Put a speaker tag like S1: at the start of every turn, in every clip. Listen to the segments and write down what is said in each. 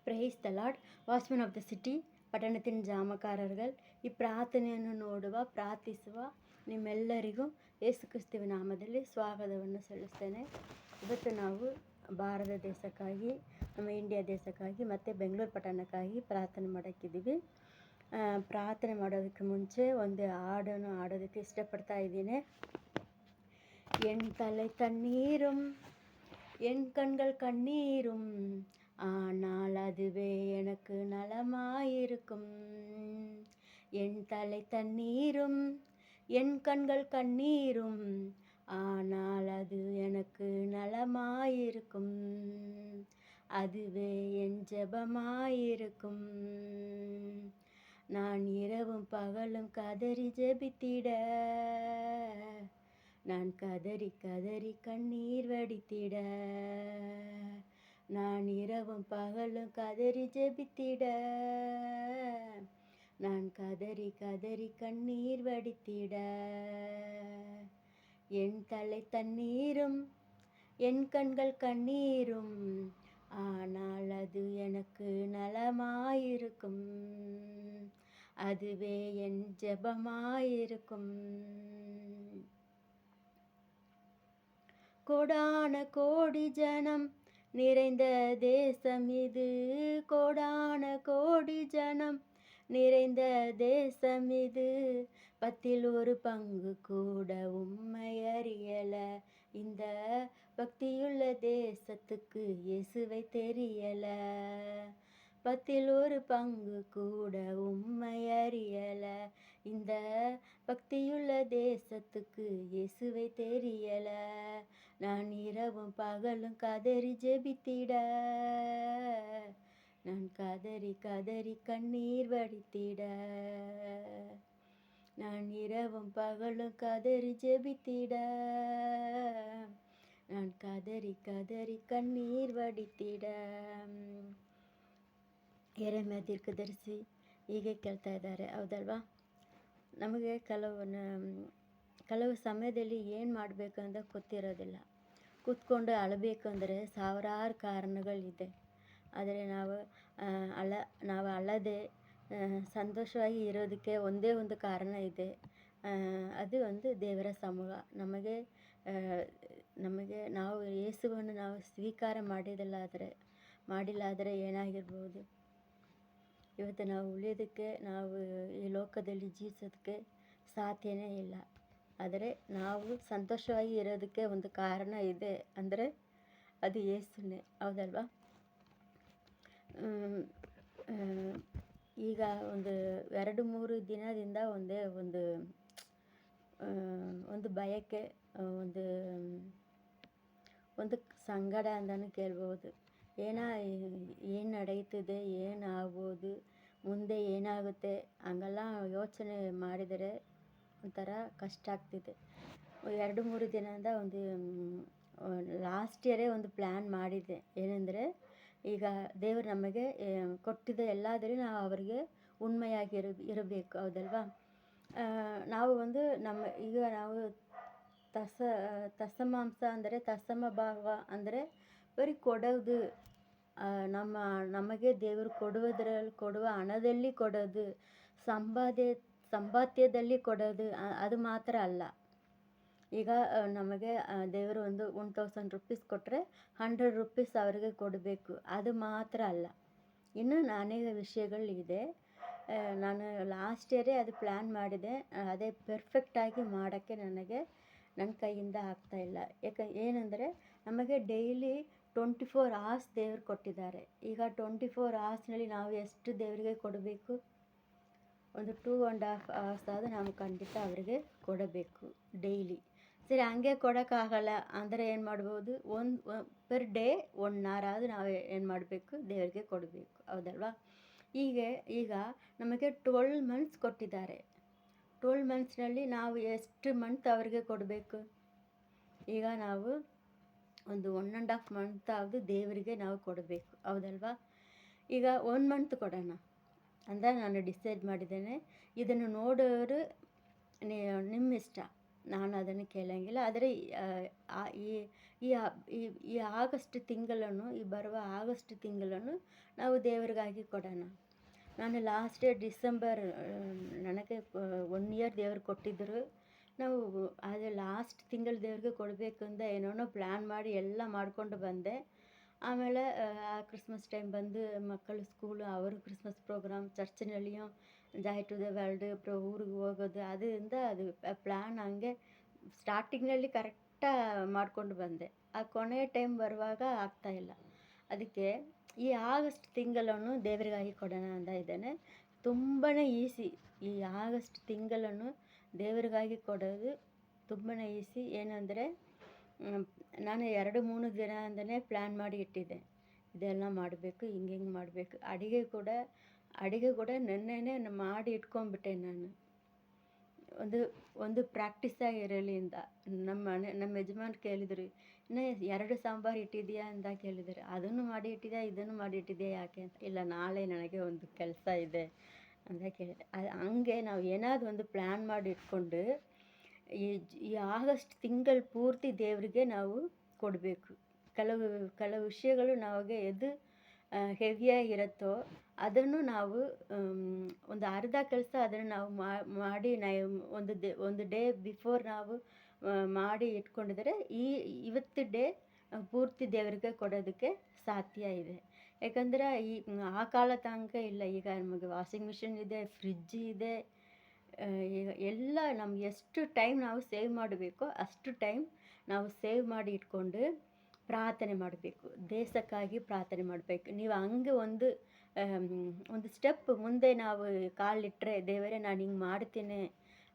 S1: Price the lord. Watchman of the city ಪಟ್ಟಣத்தின் ಜಾಮಕಾರர்கள் ಈ ಪ್ರಾರ್ಥನೆಯನ್ನು ಪ್ರಾರ್ಥಿಸುವ ನಿಮ್ಮೆಲ್ಲರಿಗೂ ಯೇಸು ಕ್ರಿಸ್ತುವಿನ ನಾಮದಲ್ಲಿ ಸ್ವಾಗತವನ್ನು ಸಲ್ಲಿಸ್ತೇನೆ. ಇವತ್ತು ನಾವು ಭಾರತ ದೇಶಕ್ಕಾಗಿ, ನಮ್ಮ ಇಂಡಿಯಾ ದೇಶಕ್ಕಾಗಿ ಮತ್ತು ಬೆಂಗಳೂರು ಪಟ್ಟಣಕ್ಕಾಗಿ ಪ್ರಾರ್ಥನೆ ಮಾಡೋಕ್ಕಿದ್ದೀವಿ. ಪ್ರಾರ್ಥನೆ ಮಾಡೋದಕ್ಕೆ ಮುಂಚೆ ಒಂದು ಹಾಡನ್ನು ಹಾಡೋದಕ್ಕೆ ಇಷ್ಟಪಡ್ತಾ ಇದ್ದೀನಿ. என் தலை தண்ணீரும் என் கண்கள் கண்ணீரும், ஆனால் அதுவே எனக்கு நலமாயிருக்கும். என் தலை தண்ணீரும் என் கண்கள் கண்ணீரும், ஆனால் அது எனக்கு நலமாயிருக்கும். அதுவே என் ஜெபமாயிருக்கும். நான் இரவும் பகலும் கதறி ஜெபித்திட, நான் கதறி கதறி கண்ணீர் வடித்திட, நான் இரவும் பகலும் கதறி ஜெபித்திட, நான் கதறி கதறி கண்ணீர் வடித்திட. என் தலை தண்ணீரும் என் கண்கள் கண்ணீரும், ஆனால் அது எனக்கு நலமாயிருக்கும். அதுவே என் ஜெபமாயிருக்கும். கோடான கோடி ஜனம் நிறைந்த தேசம் இது, கோடான கோடி ஜனம் நிறைந்த தேசம் இது. 10 பங்கு கூட உம்மை அறியல, இந்த பக்தியுள்ள தேசத்துக்கு இயேசுவை தெரியல. 10 பங்கு கூட உம்மை அறியல, இந்த பக்தியுள்ள தேசத்துக்கு இயேசுவை தெரியல. நான் இரவும் பகலும் கதறி ஜெபித்திட, நான் கதறி கதறி கண்ணீர் வடித்திட, நான் இரவும் பகலும் கதறி ஜெபித்திட, ನಾನು ಕದರಿ ಕದರಿ ಕಣ್ಣೀರ್ ವಡಿತಿಡ. ಯೆರೆಮೀಯ ದೀರ್ಘದರ್ಶಿ ಹೀಗೆ ಕೇಳ್ತಾ ಇದ್ದಾರೆ, ಹೌದಲ್ವಾ? ನಮಗೆ ಕೆಲವು ಸಮಯದಲ್ಲಿ ಏನು ಮಾಡಬೇಕು ಅಂತ ಗೊತ್ತಿರೋದಿಲ್ಲ. ಕೂತ್ಕೊಂಡು ಅಳಬೇಕಂದ್ರೆ ಸಾವಿರಾರು ಕಾರಣಗಳಿದೆ. ಆದರೆ ನಾವು ಅಳದೆ ಸಂತೋಷವಾಗಿ ಇರೋದಕ್ಕೆ ಒಂದೇ ಒಂದು ಕಾರಣ ಇದೆ. ಅದು ಒಂದು ದೇವರ ಸಮೂಹ. ನಮಗೆ ನಾವು ಯೇಸುವನ್ನು ನಾವು ಸ್ವೀಕಾರ ಮಾಡಿಲ್ಲಾದರೆ ಏನಾಗಿರ್ಬೋದು? ಇವತ್ತು ನಾವು ಉಳಿಯೋದಕ್ಕೆ, ನಾವು ಈ ಲೋಕದಲ್ಲಿ ಜೀವಿಸೋದಕ್ಕೆ ಸಾಧ್ಯನೇ ಇಲ್ಲ. ಆದರೆ ನಾವು ಸಂತೋಷವಾಗಿ ಇರೋದಕ್ಕೆ ಒಂದು ಕಾರಣ ಇದೆ, ಅಂದರೆ ಅದು ಯೇಸುನೇ, ಹೌದಲ್ವಾ? ಈಗ ಒಂದು 2-3 ದಿನದಿಂದ ಒಂದು ಬಯಕೆ, ಒಂದು ಸಂಗಡ ಅಂತಲೂ ಕೇಳ್ಬೋದು. ಏನು ನಡೆಯುತ್ತದೆ, ಏನಾಗ್ಬೋದು, ಮುಂದೆ ಏನಾಗುತ್ತೆ ಹಂಗೆಲ್ಲ ಯೋಚನೆ ಮಾಡಿದರೆ ಒಂಥರ ಕಷ್ಟ ಆಗ್ತಿದೆ. 2-3 ದಿನದಿಂದ ಲಾಸ್ಟ್ ಇಯರೇ ಒಂದು ಪ್ಲ್ಯಾನ್ ಮಾಡಿದ್ದೆ. ಏನೆಂದರೆ, ಈಗ ದೇವರು ನಮಗೆ ಕೊಟ್ಟಿದ್ದ ಎಲ್ಲಾದರೂ ನಾವು ಅವರಿಗೆ ಉಣ್ಮೆಯಾಗಿ ಇರಬೇಕು, ಹೌದಲ್ವಾ? ನಾವು ಈಗ ನಾವು ತಸಮಾಂಸ ಅಂದರೆ ತಸಮ ಭಾವ ಅಂದರೆ ಬರೀ ಕೊಡೋದು, ನಮಗೆ ದೇವರು ಕೊಡುವ ಹಣದಲ್ಲಿ ಕೊಡೋದು, ಸಂಪಾದ್ಯದಲ್ಲಿ ಕೊಡೋದು, ಅದು ಮಾತ್ರ ಅಲ್ಲ. ಈಗ ನಮಗೆ ದೇವರು 1000 ರೂಪೀಸ್ ಕೊಟ್ಟರೆ 100 ರೂಪೀಸ್ ಅವರಿಗೆ ಕೊಡಬೇಕು, ಅದು ಮಾತ್ರ ಅಲ್ಲ. ಇನ್ನೂ ಅನೇಕ ವಿಷಯಗಳಿದೆ. ನಾನು ಲಾಸ್ಟ್ ಇಯರೇ ಅದು ಪ್ಲ್ಯಾನ್ ಮಾಡಿದೆ. ಅದೇ ಪರ್ಫೆಕ್ಟಾಗಿ ಮಾಡೋಕ್ಕೆ ನನ್ನ ಕೈಯಿಂದ ಆಗ್ತಾಯಿಲ್ಲ. ಏನಂದರೆ, ನಮಗೆ ಡೈಲಿ 24 hours ದೇವರು ಕೊಟ್ಟಿದ್ದಾರೆ. ಈಗ 24 hoursನಲ್ಲಿ ನಾವು ಎಷ್ಟು ದೇವರಿಗೆ ಕೊಡಬೇಕು? ಒಂದು 2.5 hours ಆದರೂ ನಾವು ಖಂಡಿತ ಅವರಿಗೆ ಕೊಡಬೇಕು ಡೈಲಿ. ಸರಿ, ಹಂಗೆ ಕೊಡೋಕ್ಕಾಗಲ್ಲ ಅಂದರೆ ಏನು ಮಾಡ್ಬೋದು? ಪರ್ ಡೇ 1 hour ಆದರೂ ನಾವು ಏನು ಮಾಡಬೇಕು? ದೇವರಿಗೆ ಕೊಡಬೇಕು, ಹೌದಲ್ವಾ? ಈಗ ನಮಗೆ 12 months ಕೊಟ್ಟಿದ್ದಾರೆ. 12 monthsನಲ್ಲಿ ನಾವು ಎಷ್ಟು ಮಂತ್ ಅವರಿಗೆ ಕೊಡಬೇಕು? ಈಗ ನಾವು ಒಂದು 1.5 month ಆದರೂ ದೇವರಿಗೆ ನಾವು ಕೊಡಬೇಕು, ಹೌದಲ್ವಾ? ಈಗ 1 month ಕೊಡೋಣ ಅಂತ ನಾನು ಡಿಸೈಡ್ ಮಾಡಿದ್ದೇನೆ. ಇದನ್ನು ನೋಡೋರು ನಿಮ್ಮ ಇಷ್ಟ. ನಾನು ಅದನ್ನು ಕೇಳಂಗಿಲ್ಲ. ಆದರೆ ಆ ಈ ಈ ಆ ಈ ಈ ಆಗಸ್ಟ್ ತಿಂಗಳನ್ನು, ಈ ಬರುವ ಆಗಸ್ಟ್ ತಿಂಗಳನ್ನು ನಾವು ದೇವರಿಗಾಗಿ ಕೊಡೋಣ. ನಾನು ಲಾಸ್ಟ್ ಇಯರ್ ಡಿಸೆಂಬರ್ ನನಗೆ 1 ಇಯರ್ ದೇವರು ಕೊಟ್ಟಿದ್ದರು. ನಾವು ಅದು ಲಾಸ್ಟ್ ತಿಂಗಳು ದೇವ್ರಿಗೆ ಕೊಡಬೇಕು ಅಂತ ಏನೇನೋ ಪ್ಲ್ಯಾನ್ ಮಾಡಿ ಎಲ್ಲ ಮಾಡಿಕೊಂಡು ಬಂದೆ. ಆಮೇಲೆ ಆ ಕ್ರಿಸ್ಮಸ್ ಟೈಮ್ ಬಂದು ಮಕ್ಕಳು ಸ್ಕೂಲು, ಅವರು ಕ್ರಿಸ್ಮಸ್ ಪ್ರೋಗ್ರಾಮ್ ಚರ್ಚಿನಲ್ಲಿಯೂ ಜಾಯ್ ಟು ದ ವರ್ಲ್ಡ್ ಊರಿಗೆ ಹೋಗೋದು ಅದರಿಂದ ಅದು ಪ್ಲ್ಯಾನ್ ಹಂಗೆ ಸ್ಟಾರ್ಟಿಂಗ್ನಲ್ಲಿ ಕರೆಕ್ಟಾಗಿ ಮಾಡ್ಕೊಂಡು ಬಂದೆ. ಆ ಕೊನೆಯ ಟೈಮ್ ಬರುವಾಗ ಆಗ್ತಾಯಿಲ್ಲ. ಅದಕ್ಕೆ ಈ ಆಗಸ್ಟ್ ತಿಂಗಳನ್ನು ದೇವರಿಗಾಗಿ ಕೊಡೋಣ ಅಂತ ಇದ್ದೇನೆ. ತುಂಬಾ ಈಸಿ. ಈ ಆಗಸ್ಟ್ ತಿಂಗಳನ್ನು ದೇವರಿಗಾಗಿ ಕೊಡೋದು ತುಂಬಾ ಈಸಿ. ಏನಂದರೆ ನಾನು 2-3 ದಿನದಿಂದಲೇ ಪ್ಲ್ಯಾನ್ ಮಾಡಿ ಇಟ್ಟಿದ್ದೆ. ಇದೆಲ್ಲ ಮಾಡಬೇಕು, ಹಿಂಗೆ ಮಾಡಬೇಕು. ಅಡುಗೆ ಕೂಡ ನೆನ್ನೆನೇ ಮಾಡಿ ಇಟ್ಕೊಂಡ್ಬಿಟ್ಟೆ ನಾನು. ಒಂದು ಪ್ರಾಕ್ಟೀಸಾಗಿ ಇರಲಿ ಅಂತ. ನಮ್ಮ ಯಜಮಾನ್ರು ಕೇಳಿದರು, "ಇನ್ನು 2 ಸಾಂಬಾರು ಇಟ್ಟಿದ್ದೀಯಾ?" ಅಂತ ಕೇಳಿದರು. "ಅದನ್ನು ಮಾಡಿ ಇಟ್ಟಿದ್ಯಾ, ಇದನ್ನು ಮಾಡಿ ಇಟ್ಟಿದ್ಯಾ ಯಾಕೆ?" ಅಂತ. "ಇಲ್ಲ, ನಾಳೆ ನನಗೆ ಒಂದು ಕೆಲಸ ಇದೆ" ಅಂತ ಕೇಳಿದೆ. ಹಂಗೆ ನಾವು ಏನಾದರೂ ಒಂದು ಪ್ಲ್ಯಾನ್ ಮಾಡಿ ಇಟ್ಕೊಂಡು ಈ ಆಗಸ್ಟ್ ತಿಂಗಳು ಪೂರ್ತಿ ದೇವರಿಗೆ ನಾವು ಕೊಡಬೇಕು. ಕೆಲವು ವಿಷಯಗಳು ನಮಗೆ ಹೆವಿಯಾಗಿರುತ್ತೋ ಅದನ್ನು ನಾವು ಒಂದು ಅರ್ಧ ಕೆಲಸ ಅದನ್ನು ನಾವು ಮಾಡಿ ಒಂದು ಡೇ ಬಿಫೋರ್ ನಾವು ಮಾಡಿ ಇಟ್ಕೊಂಡಿದ್ರೆ ಇವತ್ತು ಡೇ ಪೂರ್ತಿ ದೇವರಿಗೆ ಕೊಡೋದಕ್ಕೆ ಸಾಧ್ಯ ಇದೆ. ಯಾಕಂದರೆ ಆ ಕಾಲ ತನಕ ಇಲ್ಲ. ಈಗ ನಮಗೆ ವಾಷಿಂಗ್ ಮಿಷಿನ್ ಇದೆ, ಫ್ರಿಜ್ ಇದೆ. ಈಗ ಎಲ್ಲ ನಮ್ಗೆ ಎಷ್ಟು ಟೈಮ್ ನಾವು ಸೇವ್ ಮಾಡಬೇಕೋ ಅಷ್ಟು ಟೈಮ್ ನಾವು ಸೇವ್ ಮಾಡಿ ಇಟ್ಕೊಂಡು ಪ್ರಾರ್ಥನೆ ಮಾಡಬೇಕು. ದೇಶಕ್ಕಾಗಿ ಪ್ರಾರ್ಥನೆ ಮಾಡಬೇಕು. ನೀವು ಹಂಗೆ ಒಂದು ಸ್ಟೆಪ್ ಮುಂದೆ ನಾವು ಕಾಲಿಟ್ಟರೆ, ದೇವರೇ ನಾನು ಹಿಂಗೆ ಮಾಡ್ತೀನಿ,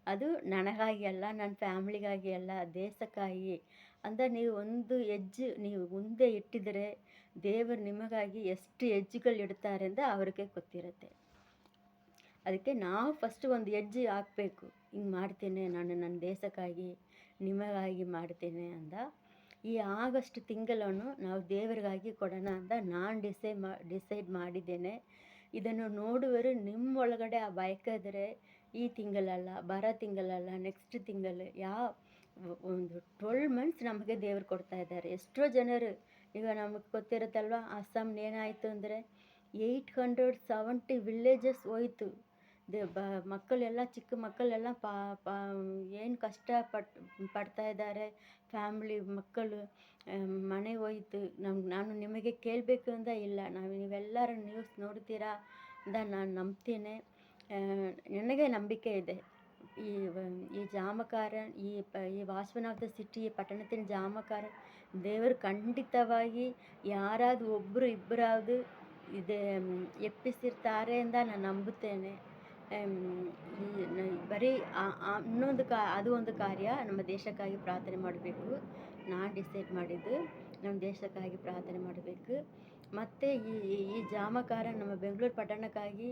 S1: ಅದು ನನಗಾಗಿ ಅಲ್ಲ, ನನ್ನ ಫ್ಯಾಮ್ಲಿಗಾಗಿ ಅಲ್ಲ, ದೇಶಕ್ಕಾಗಿ ಅಂತ ನೀವು ಒಂದು ಹೆಜ್ಜೆ ನೀವು ಮುಂದೆ ಇಟ್ಟಿದರೆ ದೇವರು ನಿಮಗಾಗಿ ಎಷ್ಟು ಹೆಜ್ಜೆಗಳು ಇಡ್ತಾರೆ ಅಂತ ಅವ್ರಿಗೆ ಗೊತ್ತಿರುತ್ತೆ. ಅದಕ್ಕೆ ನಾವು ಫಸ್ಟು ಒಂದು ಹೆಜ್ಜೆ ಹಾಕಬೇಕು. ಹಿಂಗೆ ಮಾಡ್ತೇನೆ ನಾನು, ನನ್ನ ದೇಶಕ್ಕಾಗಿ ನಿಮಗಾಗಿ ಮಾಡ್ತೇನೆ ಅಂತ. ಈ ಆಗಸ್ಟ್ ತಿಂಗಳನ್ನು ನಾವು ದೇವರಿಗಾಗಿ ಕೊಡೋಣ ಅಂತ ನಾನು ಡಿಸೈಡ್ ಮಾಡಿದ್ದೇನೆ. ಇದನ್ನು ನೋಡುವವರು ನಿಮ್ಮೊಳಗಡೆ ಆ ಬಯಕಿದ್ರೆ ಈ ತಿಂಗಳಲ್ಲ, ಬರೋ ತಿಂಗಳಲ್ಲ, ನೆಕ್ಸ್ಟ್ ತಿಂಗಳು ಒಂದು 12 ಮಂತ್ಸ್ ನಮಗೆ ದೇವರು ಕೊಡ್ತಾ ಇದ್ದಾರೆ. ಎಷ್ಟೋ ಜನರು ಈಗ ನಮಗೆ ಗೊತ್ತಿರುತ್ತಲ್ವ, ಅಸ್ಸಾಂ ಏನಾಯಿತು ಅಂದರೆ 870 ವಿಲೇಜಸ್ ಹೋಯಿತು. ಮಕ್ಕಳೆಲ್ಲ, ಚಿಕ್ಕ ಮಕ್ಕಳೆಲ್ಲ ಏನು ಪಡ್ತಾ ಇದ್ದಾರೆ. ಫ್ಯಾಮ್ಲಿ ಮಕ್ಕಳು ಮನೆ ಹೋಯಿತು. ನಾನು ನಿಮಗೆ ಕೇಳಬೇಕು ಅಂತ ಇಲ್ಲ, ನೀವೆಲ್ಲರೂ ನ್ಯೂಸ್ ನೋಡ್ತೀರಾ ಅಂತ ನಾನು ನಂಬ್ತೀನಿ. ನನಗೆ ನಂಬಿಕೆ ಇದೆ. ಈ ಜಾಮಕಾರನ್, ಈ ವಾಚ್ಮನ್ ಆಫ್ ದ ಸಿಟಿ, ಪಟ್ಟಣದ ಜಾಮಕಾರನ್ ದೇವರು ಖಂಡಿತವಾಗಿ ಯಾರಾದರೂ ಒಬ್ಬರು ಇಬ್ಬರಾದರೂ ಎಪ್ಪಿಸಿರ್ತಾರೆ ಅಂತ ನಾನು ನಂಬುತ್ತೇನೆ. ಬರೀ ಅದು ಒಂದು ಕಾರ್ಯ, ನಮ್ಮ ದೇಶಕ್ಕಾಗಿ ಪ್ರಾರ್ಥನೆ ಮಾಡಬೇಕು. ನಾನು ಡಿಸೈಡ್ ಮಾಡಿದ್ದು ನಮ್ಮ ದೇಶಕ್ಕಾಗಿ ಪ್ರಾರ್ಥನೆ ಮಾಡಬೇಕು. ಮತ್ತು ಈ ಜಾಮಕಾರ ನಮ್ಮ ಬೆಂಗಳೂರು ಪಟ್ಟಣಕ್ಕಾಗಿ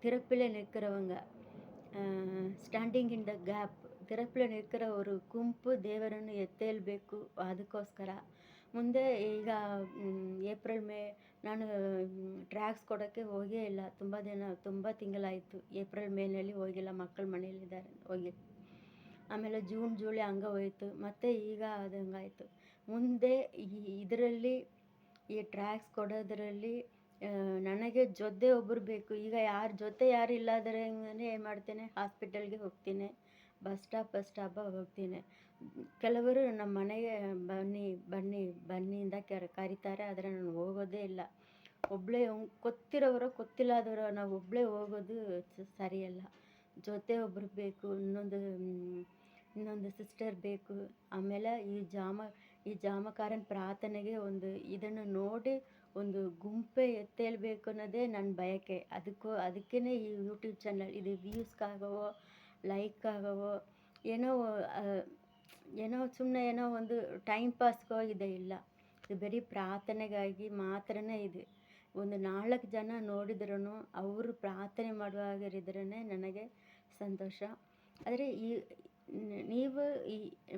S1: திறப்பில் நிற்கிறவங்க, ಸ್ಟ್ಯಾಂಡಿಂಗ್ ಇನ್ ದ ಗ್ಯಾಪ್, ತಿರಪ್ಪಲೆ ನಿಂತಿರೋರು ಗುಂಪು ದೇವರನ್ನು ಎತ್ತೇಳಬೇಕು. ಅದಕ್ಕೋಸ್ಕರ ಮುಂದೆ ಈಗ ಏಪ್ರಿಲ್ ಮೇ ನಾನು ಟ್ರ್ಯಾಕ್ಸ್ ಕೊಡೋಕ್ಕೆ ಹೋಗೇ ಇಲ್ಲ. ತುಂಬ ತಿಂಗಳಾಯಿತು. ಏಪ್ರಿಲ್ ಮೇನಲ್ಲಿ ಹೋಗಿಲ್ಲ, ಮಕ್ಕಳು ಮನೆಯಲ್ಲಿದ್ದಾರೆ, ಹೋಗಿ. ಆಮೇಲೆ ಜೂನ್ ಜೂಲೈ ಹಂಗೆ ಹೋಯಿತು. ಮತ್ತು ಈಗ ಅದು ಹಂಗಾಯಿತು. ಮುಂದೆ ಇದರಲ್ಲಿ ಈ ಟ್ರ್ಯಾಕ್ಸ್ ಕೊಡೋದರಲ್ಲಿ ನನಗೆ ಜೊತೆ ಒಬ್ಬರು ಬೇಕು. ಈಗ ಯಾರು ಇಲ್ಲದರೆ ಏನು ಮಾಡ್ತೇನೆ, ಹಾಸ್ಪಿಟಲ್ಗೆ ಹೋಗ್ತೀನಿ, ಬಸ್ ಸ್ಟಾಪ್ ಹೋಗ್ತೀನಿ. ಕೆಲವರು ನಮ್ಮ ಮನೆಗೆ ಬನ್ನಿ ಅಂತ ಕರೀತಾರೆ, ಆದರೆ ನಾನು ಹೋಗೋದೇ ಇಲ್ಲ. ಒಬ್ಬಳೇ ಗೊತ್ತಿಲ್ಲದವರು ನಾವು ಒಬ್ಬಳೇ ಹೋಗೋದು ಸರಿಯಲ್ಲ. ಜೊತೆ ಒಬ್ಬರು ಬೇಕು, ಇನ್ನೊಂದು ಸಿಸ್ಟರ್ ಬೇಕು. ಆಮೇಲೆ ಈ ಜಾಮಕಾರನ ಪ್ರಾರ್ಥನೆಗೆ ಇದನ್ನು ನೋಡಿ ಒಂದು ಗುಂಪೇ ಎತ್ತೇಳಬೇಕು ಅನ್ನೋದೇ ನನ್ನ ಬಯಕೆ. ಅದಕ್ಕೇ ಈ ಯೂಟ್ಯೂಬ್ ಚಾನಲ್. ಇದು ವ್ಯೂಸ್ಗಾಗವೋ ಲೈಕ್ ಆಗವೋ ಏನೋ ಸುಮ್ಮನೆ ಒಂದು ಟೈಮ್ ಪಾಸ್ಗೋ ಇಲ್ಲ. ಇದು ಬರೀ ಪ್ರಾರ್ಥನೆಗಾಗಿ ಮಾತ್ರನೇ ಇದು. ಒಂದು 4 ಜನ ನೋಡಿದ್ರೂ ಅವರು ಪ್ರಾರ್ಥನೆ ಮಾಡುವಾಗಿದ್ರೇ ನನಗೆ ಸಂತೋಷ. ಆದರೆ ನೀವು ಈ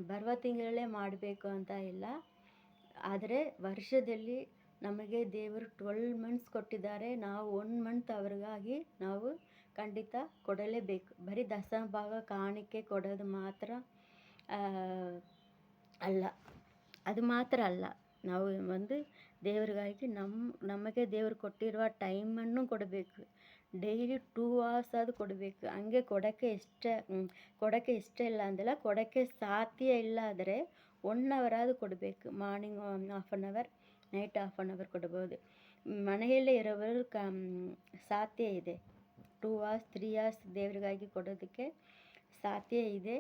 S1: ಬರುವ ತಿಂಗಳಲ್ಲೇ ಮಾಡಬೇಕು ಅಂತ ಇಲ್ಲ. ಆದರೆ ವರ್ಷದಲ್ಲಿ ನಮಗೆ ದೇವರು 12 ಮಂತ್ಸ್ ಕೊಟ್ಟಿದ್ದಾರೆ. ನಾವು 1 ಮಂತ್ ಅವ್ರಿಗಾಗಿ ನಾವು ಖಂಡಿತ ಕೊಡಲೇಬೇಕು. ಬರೀ ದಶಮಭಾಗ ಕಾಣಿಕೆ ಕೊಡೋದು ಮಾತ್ರ ಆ, ಅಲ್ಲ, ಅದು ಮಾತ್ರ ಅಲ್ಲ. ನಾವು ಒಂದು ದೇವರಿಗಾಗಿ ನಮಗೆ ದೇವರು ಕೊಟ್ಟಿರುವ ಟೈಮನ್ನು ಕೊಡಬೇಕು. ಡೈಲಿ 2 ಅವರ್ಸ್ ಆದರೂ ಕೊಡಬೇಕು. ಹಂಗೆ ಕೊಡೋಕ್ಕೆ ಇಷ್ಟ ಇಲ್ಲ ಅಂದಿಲ್ಲ, ಕೊಡೋಕ್ಕೆ ಸಾಧ್ಯ ಇಲ್ಲ ಆದರೆ 1 ಅವರ್ ಆದರೂ ಕೊಡಬೇಕು. Morning half an hour, night half an hour ಕೊಡ್ಬೋದು. ಮನೆಯಲ್ಲೇ ಇರೋವರು ಸಾಧ್ಯ ಇದೆ. 2 ಅವರ್ಸ್ 3 ಅವರ್ಸ್ ದೇವರಿಗಾಗಿ ಕೊಡೋದಕ್ಕೆ ಸಾಧ್ಯ ಇದೆ.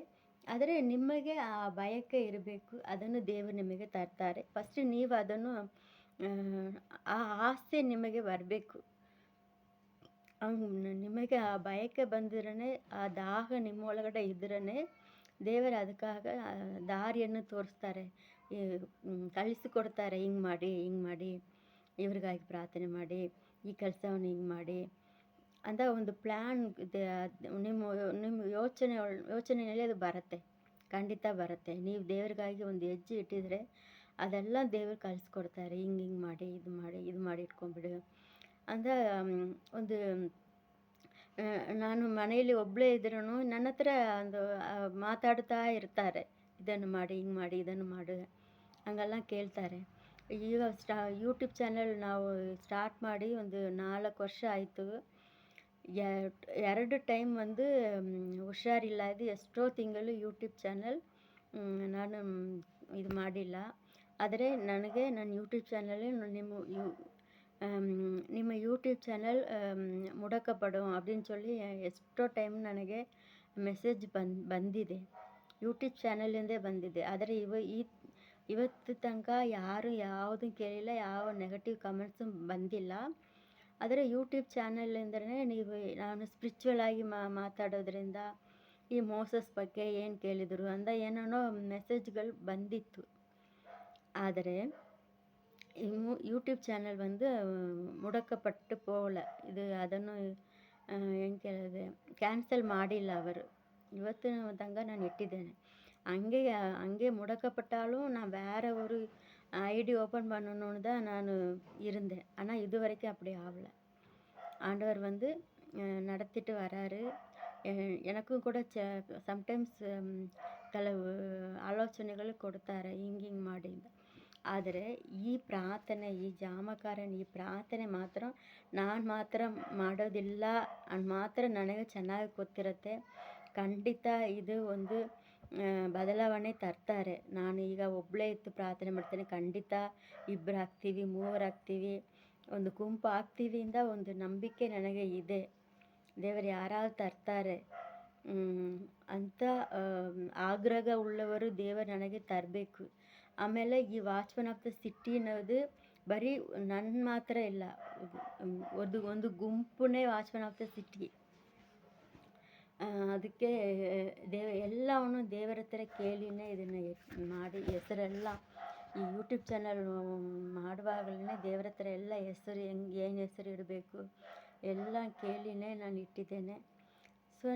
S1: ಆದರೆ ನಿಮಗೆ ಆ ಬಯಕೆ ಇರಬೇಕು. ಅದನ್ನು ದೇವರು ನಿಮಗೆ ತರ್ತಾರೆ. ಫಸ್ಟ್ ನೀವು ಅದನ್ನು ಆ ಆಸೆ ನಿಮಗೆ ಬರಬೇಕು. ನಿಮಗೆ ಆ ಬಯಕೆ ಬಂದಿರೇ, ಆ ದಾಹ ನಿಮ್ಮ ಒಳಗಡೆ ಇದ್ರೇ ದೇವರು ಅದಕ್ಕಾಗ ದಾರಿಯನ್ನು ತೋರಿಸ್ತಾರೆ, ಕಳಿಸಿಕೊಡ್ತಾರೆ. ಹಿಂಗೆ ಮಾಡಿ ಇವ್ರಿಗಾಗಿ ಪ್ರಾರ್ಥನೆ ಮಾಡಿ, ಈ ಕೆಲಸವನ್ನು ಹಿಂಗೆ ಮಾಡಿ ಅಂತ ಒಂದು ಪ್ಲ್ಯಾನ್ ನಿಮ್ಮ ಯೋಚನೆಯಲ್ಲಿ ಅದು ಬರುತ್ತೆ. ಖಂಡಿತ ಬರುತ್ತೆ. ನೀವು ದೇವರಿಗಾಗಿ ಒಂದು ಹೆಜ್ಜೆ ಇಟ್ಟಿದ್ರೆ ಅದೆಲ್ಲ ದೇವರು ಕಳಿಸ್ಕೊಡ್ತಾರೆ. ಹಿಂಗೆ ಮಾಡಿ, ಇದು ಮಾಡಿ ಇಟ್ಕೊಂಡ್ಬಿಡು ಅಂತ. ಒಂದು ನಾನು ಮನೆಯಲ್ಲಿ ಒಬ್ಬಳೇ ಇದ್ರೂ ನನ್ನ ಹತ್ರ ಒಂದು ಮಾತಾಡ್ತಾ ಇರ್ತಾರೆ, ಇದನ್ನು ಮಾಡಿ, ಹಿಂಗೆ ಮಾಡಿ, ಇದನ್ನು ಮಾಡು ಹಂಗೆಲ್ಲ ಕೇಳ್ತಾರೆ. ಈಗ ಯೂಟ್ಯೂಬ್ ಚಾನಲ್ ನಾವು ಸ್ಟಾರ್ಟ್ ಮಾಡಿ ಒಂದು 4 ವರ್ಷ ಆಯಿತು. 2 ಟೈಮ್ ಒಂದು ಹುಷಾರಿಲ್ಲ. ಇದು ಎಷ್ಟೋ ತಿಂಗಳು ಯೂಟ್ಯೂಬ್ ಚಾನಲ್ ನಾನು ಇದು ಮಾಡಿಲ್ಲ. ಆದರೆ ನನಗೆ ನನ್ನ ಯೂಟ್ಯೂಬ್ ಚಾನಲ್ ನಿಮ್ಮ ಯೂಟ್ಯೂಬ್ ಚಾನಲ್ ಮುಡಕಪடும் அப்படின்னு சொல்லி ಎಷ್ಟೋ ಟೈಮ್ ನನಗೆ ಮೆಸೇಜ್ ಬಂದಿದೆ. ಯೂಟ್ಯೂಬ್ ಚಾನಲಿಂದೇ ಬಂದಿದೆ. ಆದರೆ ಇವತ್ತು ತನಕ ಯಾರು ಯಾವುದೂ ಕೇಳಿಲ್ಲ, ಯಾವ ನೆಗೆಟಿವ್ ಕಮೆಂಟ್ಸು ಬಂದಿಲ್ಲ. ಆದರೆ ಯೂಟ್ಯೂಬ್ ಚಾನಲಿಂದಲೇ ನಾನು ಸ್ಪಿರಿಚುವಲ್ ಆಗಿ ಮಾತಾಡೋದ್ರಿಂದ ಈ ಮೋಸಸ್ ಬಗ್ಗೆ ಏನು ಕೇಳಿದರು ಅಂತ ಏನೇನೋ ಮೆಸೇಜ್ಗಳು ಬಂದಿತ್ತು. ಆದರೆ ಯೂಟ್ಯೂಬ್ ಚಾನಲ್ வந்து முடக்கப்பட்டு போகல. ಅದನ್ನು ಏನು ಕೇಳಿದೆ, ಕ್ಯಾನ್ಸಲ್ ಮಾಡಿಲ್ಲ ಅವರು. ಇವತ್ತಿನ ತನಕ ನಾನು ಇಟ್ಟಿದ್ದೇನೆ. அங்கே முடக்கப்பட்டாலும் நான் வேற ஒரு ஐடி ஓப்பன் பண்ணணுன்னு தான் நான் இருந்தேன். ஆனால் இது வரைக்கும் அப்படி ஆகலை. ஆண்டவர் வந்து நடத்திட்டு வராரு. எனக்கும் கூட ಸಮ್ಟೈಮ್ಸ್ ಕೆಲವು ಆಲೋಚನೆಗಳು ಕೊಡ್ತಾರೆ, ಹಿಂಗೆ ಮಾಡಿ ಅಂತ. ಆದರೆ ಈ ಪ್ರಾರ್ಥನೆ, ಈ ಜಾಮಕಾರಣ, ಈ ಪ್ರಾರ್ಥನೆ ಮಾತ್ರ ನಾನು ಮಾತ್ರ ಮಾಡೋದಿಲ್ಲ ಅದು ಮಾತ್ರ ನನಗೆ ಚೆನ್ನಾಗಿ ಗೊತ್ತಿರುತ್ತೆ. ಖಂಡಿತ ಇದು ಒಂದು ಬದಲಾವಣೆ ತರ್ತಾರೆ. ನಾನು ಈಗ ಒಬ್ಬಳೇ ಇದ್ದು ಪ್ರಾರ್ಥನೆ ಮಾಡ್ತೇನೆ. ಖಂಡಿತ 2 ಆಗ್ತೀವಿ, 3 ಆಗ್ತೀವಿ, ಒಂದು ಗುಂಪು ಆಗ್ತೀವಿ ಅಂತ ಒಂದು ನಂಬಿಕೆ ನನಗೆ ಇದೆ. ದೇವರು ಯಾರಾದ್ರು ತರ್ತಾರೆ ಅಂತ ಆಗ್ರಹ ಉಳ್ಳವರು ದೇವರು ನನಗೆ ತರಬೇಕು. ಆಮೇಲೆ ಈ ವಾಚ್ಮನ್ ಆಫ್ ದ ಸಿಟಿ ಅನ್ನೋದು ಬರೀ ನನ್ನ ಮಾತ್ರ ಇಲ್ಲ, ಒಂದು ಗುಂಪುನೇ ವಾಚ್ಮನ್ ಆಫ್ ದ ಸಿಟಿ. ಅದಕ್ಕೆ ಎಲ್ಲವನ್ನು ದೇವರ ಹತ್ರ ಕೇಳಿನೇ ಇದನ್ನು ಮಾಡಿ ಹೆಸರೆಲ್ಲ ಈ ಯೂಟ್ಯೂಬ್ ಚಾನಲ್ ಮಾಡುವಾಗಲೇ ದೇವರ ಹತ್ರ ಎಲ್ಲ ಹೆಸರು ಏನು ಹೆಸರು ಇಡಬೇಕು ಎಲ್ಲ ಕೇಳಿನೇ ನಾನು ಇಟ್ಟಿದ್ದೇನೆ. ಸೊ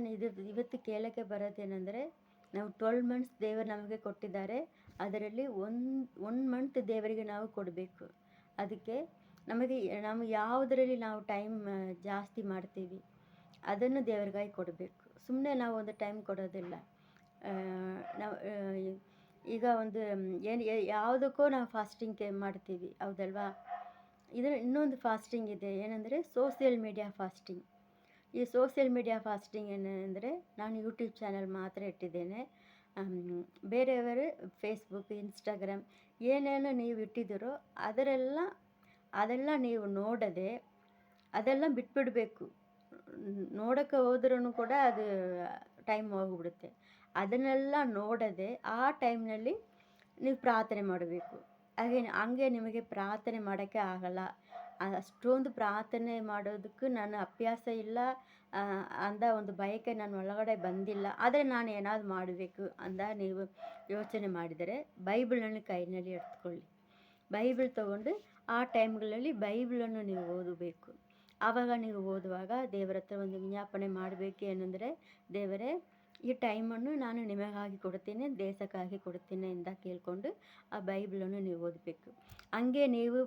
S1: ಇವತ್ತು ಕೇಳೋಕ್ಕೆ ಬರೋದೇನೆಂದರೆ, ನಾವು 12 ಮಂತ್ಸ್ ದೇವರು ನಮಗೆ ಕೊಟ್ಟಿದ್ದಾರೆ. ಅದರಲ್ಲಿ ಒನ್ ಮಂತ್ ದೇವರಿಗೆ ನಾವು ಕೊಡಬೇಕು. ಅದಕ್ಕೆ ನಮಗೆ ಯಾವುದರಲ್ಲಿ ನಾವು ಟೈಮ್ ಜಾಸ್ತಿ ಮಾಡ್ತೀವಿ ಅದನ್ನು ದೇವರಿಗಾಗಿ ಕೊಡಬೇಕು. ಸುಮ್ಮನೆ ನಾವು ಒಂದು ಟೈಮ್ ಕೊಡೋದಿಲ್ಲ. ನಾವು ಈಗ ಒಂದು ಯಾವುದಕ್ಕೋ ನಾವು ಫಾಸ್ಟಿಂಗ್ ಮಾಡ್ತೀವಿ, ಹೌದಲ್ವಾ? ಇನ್ನೊಂದು ಫಾಸ್ಟಿಂಗ್ ಇದೆ, ಏನಂದರೆ ಸೋಷಿಯಲ್ ಮೀಡಿಯಾ ಫಾಸ್ಟಿಂಗ್. ಈ ಸೋಷಿಯಲ್ ಮೀಡಿಯಾ ಫಾಸ್ಟಿಂಗ್ ಏನಂದರೆ, ನಾನು ಯೂಟ್ಯೂಬ್ ಚಾನಲ್ ಮಾತ್ರ ಇಟ್ಟಿದ್ದೇನೆ. ಬೇರೆಯವರು ಫೇಸ್ಬುಕ್, ಇನ್ಸ್ಟಾಗ್ರಾಮ್ ಏನೇನು ನೀವು ಇಟ್ಟಿದ್ದೀರೋ ಅದೆಲ್ಲ ನೀವು ನೋಡದೆ ಅದೆಲ್ಲ ಬಿಟ್ಬಿಡಬೇಕು. ನೋಡೋಕ್ಕೆ ಹೋದ್ರೂ ಕೂಡ ಅದು ಟೈಮ್ ಹೋಗಿಬಿಡುತ್ತೆ. ಅದನ್ನೆಲ್ಲ ನೋಡದೆ ಆ ಟೈಮ್ನಲ್ಲಿ ನೀವು ಪ್ರಾರ್ಥನೆ ಮಾಡಬೇಕು. ಹಂಗೆ ನಿಮಗೆ ಪ್ರಾರ್ಥನೆ ಮಾಡೋಕ್ಕೆ ಆಗಲ್ಲ. ಅಷ್ಟೊಂದು ಪ್ರಾರ್ಥನೆ ಮಾಡೋದಕ್ಕೂ ನನ್ನ ಅಭ್ಯಾಸ ಇಲ್ಲ ಅಂದ ಒಂದು ಬಯಕೆ ನನ್ನ ಒಳಗಡೆ ಬಂದಿಲ್ಲ. ಆದರೆ ನಾನು ಏನಾದರೂ ಮಾಡಬೇಕು ಅಂದ ನೀವು ಯೋಚನೆ ಮಾಡಿದರೆ ಬೈಬಲನ್ನು ಕೈಯಲ್ಲಿ ಎತ್ಕೊಳ್ಳಿ. ಬೈಬಲ್ ತೊಗೊಂಡು ಆ ಟೈಮ್ಗಳಲ್ಲಿ ಬೈಬಲನ್ನು ನೀವು ಓದಬೇಕು. ಆವಾಗ ನೀವು ಓದುವಾಗ ದೇವರ ಹತ್ರ ಒಂದು ವಿಜ್ಞಾಪನೆ ಮಾಡಬೇಕು, ಏನಂದರೆ, ದೇವರೇ, ಈ ಟೈಮನ್ನು ನಾನು ನಿಮಗಾಗಿ ಕೊಡ್ತೀನಿ, ದೇಶಕ್ಕಾಗಿ ಕೊಡ್ತೀನಿ ಅಂತ ಕೇಳಿಕೊಂಡು ಆ ಬೈಬಲನ್ನು ನೀವು ಓದಬೇಕು. ಹಂಗೆ ನೀವು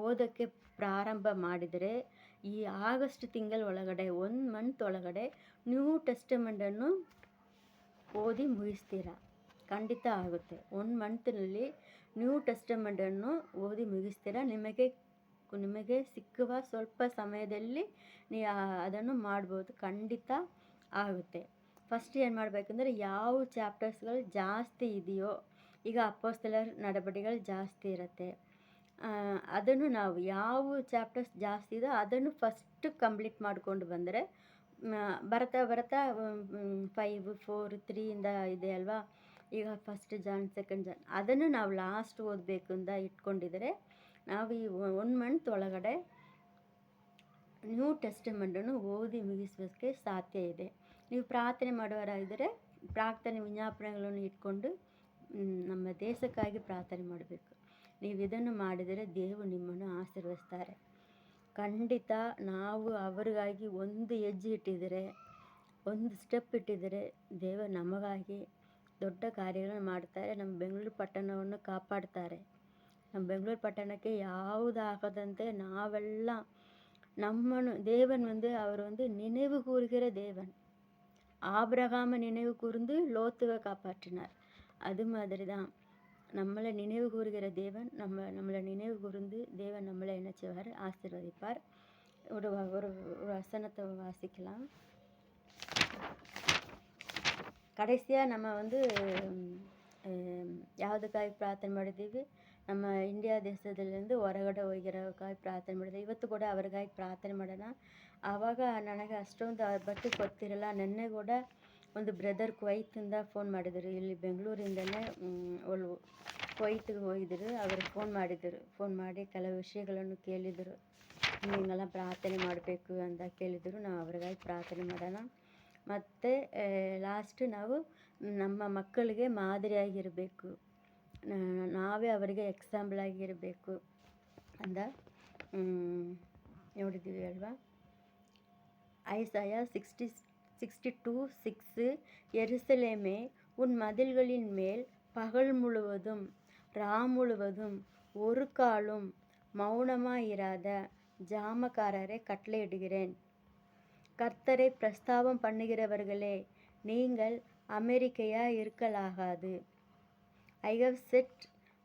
S1: ಓದೋಕ್ಕೆ ಪ್ರಾರಂಭ ಮಾಡಿದರೆ ಈ ಆಗಸ್ಟ್ ತಿಂಗಳ ಒಳಗಡೆ 1 ಮಂತ್ ಒಳಗಡೆ ನ್ಯೂ ಟೆಸ್ಟಮೆಂಟನ್ನು ಓದಿ ಮುಗಿಸ್ತೀರಾ. ಖಂಡಿತ ಆಗುತ್ತೆ. 1 ಮಂತ್ನಲ್ಲಿ ನ್ಯೂ ಟೆಸ್ಟಮೆಂಟನ್ನು ಓದಿ ಮುಗಿಸ್ತೀರಾ. ನಿಮಗೆ ಸಿಕ್ಕುವ ಸ್ವಲ್ಪ ಸಮಯದಲ್ಲಿ ಅದನ್ನು ಮಾಡ್ಬೋದು. ಖಂಡಿತ ಆಗುತ್ತೆ. ಫಸ್ಟ್ ಏನು ಮಾಡಬೇಕಂದ್ರೆ, ಯಾವ ಚಾಪ್ಟರ್ಸ್ಗಳು ಜಾಸ್ತಿ ಇದೆಯೋ, ಈಗ ಅಪೊಸ್ತಲರ ನಡೆನುಡಿಗಳು ಜಾಸ್ತಿ ಇರುತ್ತೆ, ಅದನ್ನು ನಾವು ಯಾವ ಚಾಪ್ಟರ್ಸ್ ಜಾಸ್ತಿ ಇದೋ ಅದನ್ನು ಫಸ್ಟ್ ಕಂಪ್ಲೀಟ್ ಮಾಡ್ಕೊಂಡು ಬಂದರೆ, ಬರ್ತಾ ಬರ್ತಾ 5, 4, 3 ಇಂದ ಇದೆ ಅಲ್ವಾ, ಈಗ ಫಸ್ಟ್ ಜಾನ್, ಸೆಕೆಂಡ್ ಜಾನ್, ಅದನ್ನು ನಾವು ಲಾಸ್ಟ್ ಓದಬೇಕು ಅಂತ ಇಟ್ಕೊಂಡಿದ್ರೆ ನಾವು ಈ 1 ಮಂತ್ ಒಳಗಡೆ ನ್ಯೂ ಟೆಸ್ಟಮೆಂಟನ್ನು ಓದಿ ಮುಗಿಸೋಕ್ಕೆ ಸಾಧ್ಯ ಇದೆ. ನೀವು ಪ್ರಾರ್ಥನೆ ಮಾಡುವವರಾಗಿದ್ದರೆ ಪ್ರಾರ್ಥನೆ ವಿಜ್ಞಾಪನೆಗಳನ್ನು ಇಟ್ಕೊಂಡು ನಮ್ಮ ದೇಶಕ್ಕಾಗಿ ಪ್ರಾರ್ಥನೆ ಮಾಡಬೇಕು. ನೀವು ಇದನ್ನು ಮಾಡಿದರೆ ದೇವರು ನಿಮ್ಮನ್ನು ಆಶೀರ್ವದಿಸ್ತಾರೆ. ಖಂಡಿತ ನಾವು ಅವರಿಗಾಗಿ ಒಂದು ಹೆಜ್ಜೆ ಇಟ್ಟಿದ್ದರೆ, ಒಂದು ಸ್ಟೆಪ್ ಇಟ್ಟಿದ್ದರೆ ದೇವರು ನಮಗಾಗಿ ದೊಡ್ಡ ಕಾರ್ಯಗಳನ್ನು ಮಾಡ್ತಾರೆ. ನಮ್ಮ ಬೆಂಗಳೂರು ಪಟ್ಟಣವನ್ನು ಕಾಪಾಡ್ತಾರೆ. ನಮ್ಮ ಬೆಂಗಳೂರು ಪಟ್ಟಣಕ್ಕೆ ಯಾವುದಾಗದಂತೆ ನಾವೆಲ್ಲ தேவன் அவர் நினைவு கூறுகிற தேவன். ஆபிரகாமை நினைவு கூர்ந்து லோத்துவை காப்பாற்றினார். அது மாதிரி தான் நம்மளை நினைவு கூறுகிற தேவன் நம்மளை நினைவு கூர்ந்து தேவன் நம்மளை என்ன செய்வார், ஆசீர்வதிப்பார். ஒரு வசனத்தை வாசிக்கலாம். கடைசியாக நம்ம ಯಾವುದಕ್ಕಾಗಿ ಪ್ರಾರ್ಥನೆ ಮಾಡಿದ್ದೀವಿ, ನಮ್ಮ ಇಂಡಿಯಾ ದೇಶದಲ್ಲಿಂದ ಹೊರಗಡೆ ಹೋಗಿರೋಕ್ಕಾಗಿ ಪ್ರಾರ್ಥನೆ ಮಾಡಿದೆ. ಇವತ್ತು ಕೂಡ ಅವ್ರಿಗಾಗಿ ಪ್ರಾರ್ಥನೆ ಮಾಡೋಣ. ಆವಾಗ ನನಗೆ ಅಷ್ಟೊಂದು ಅವ್ರ ಬಗ್ಗೆ ಗೊತ್ತಿರಲ್ಲ. ನೆನ್ನೆ ಕೂಡ ಒಂದು ಬ್ರದರ್ ಕುವೈತಿಂದ ಫೋನ್ ಮಾಡಿದರು. ಇಲ್ಲಿ ಬೆಂಗಳೂರಿಂದಲೇ ಅವರು ಕುವೈತಿಗೆ ಹೋಗಿದ್ರು. ಅವರು ಫೋನ್ ಮಾಡಿ ಕೆಲವು ವಿಷಯಗಳನ್ನು ಕೇಳಿದರು. ಹಿಂಗೆಲ್ಲ ಪ್ರಾರ್ಥನೆ ಮಾಡಬೇಕು ಅಂತ ಕೇಳಿದರು. ನಾವು ಅವ್ರಿಗಾಗಿ ಪ್ರಾರ್ಥನೆ ಮಾಡೋಣ. ಮತ್ತು ಲಾಸ್ಟ್ ನಾವು ನಮ್ಮ ಮಕ್ಕಳಿಗೆ ಮಾದರಿಯಾಗಿರಬೇಕು, ನಾವೇ ಅವರಿಗೆ ಎಕ್ಸಾಂಪಲ್ ಆಗಿರಬೇಕು ಅಂತ ನೋಡಿದ್ದೀವಿ ಅಲ್ವಾ. ஐசாயா 62:6 எருசலேமே, உன் மதில்களின் மேல் பகல் முழுவதும் முழுவதும் ஒரு காலும் மௌனமாயிராத ஜாமக்காரரை கட்டளையிடுகிறேன். கர்த்தரை பிரஸ்தாபம் பண்ணுகிறவர்களே, நீங்கள் அமெரிக்கையாக இருக்கலாகாது. I have set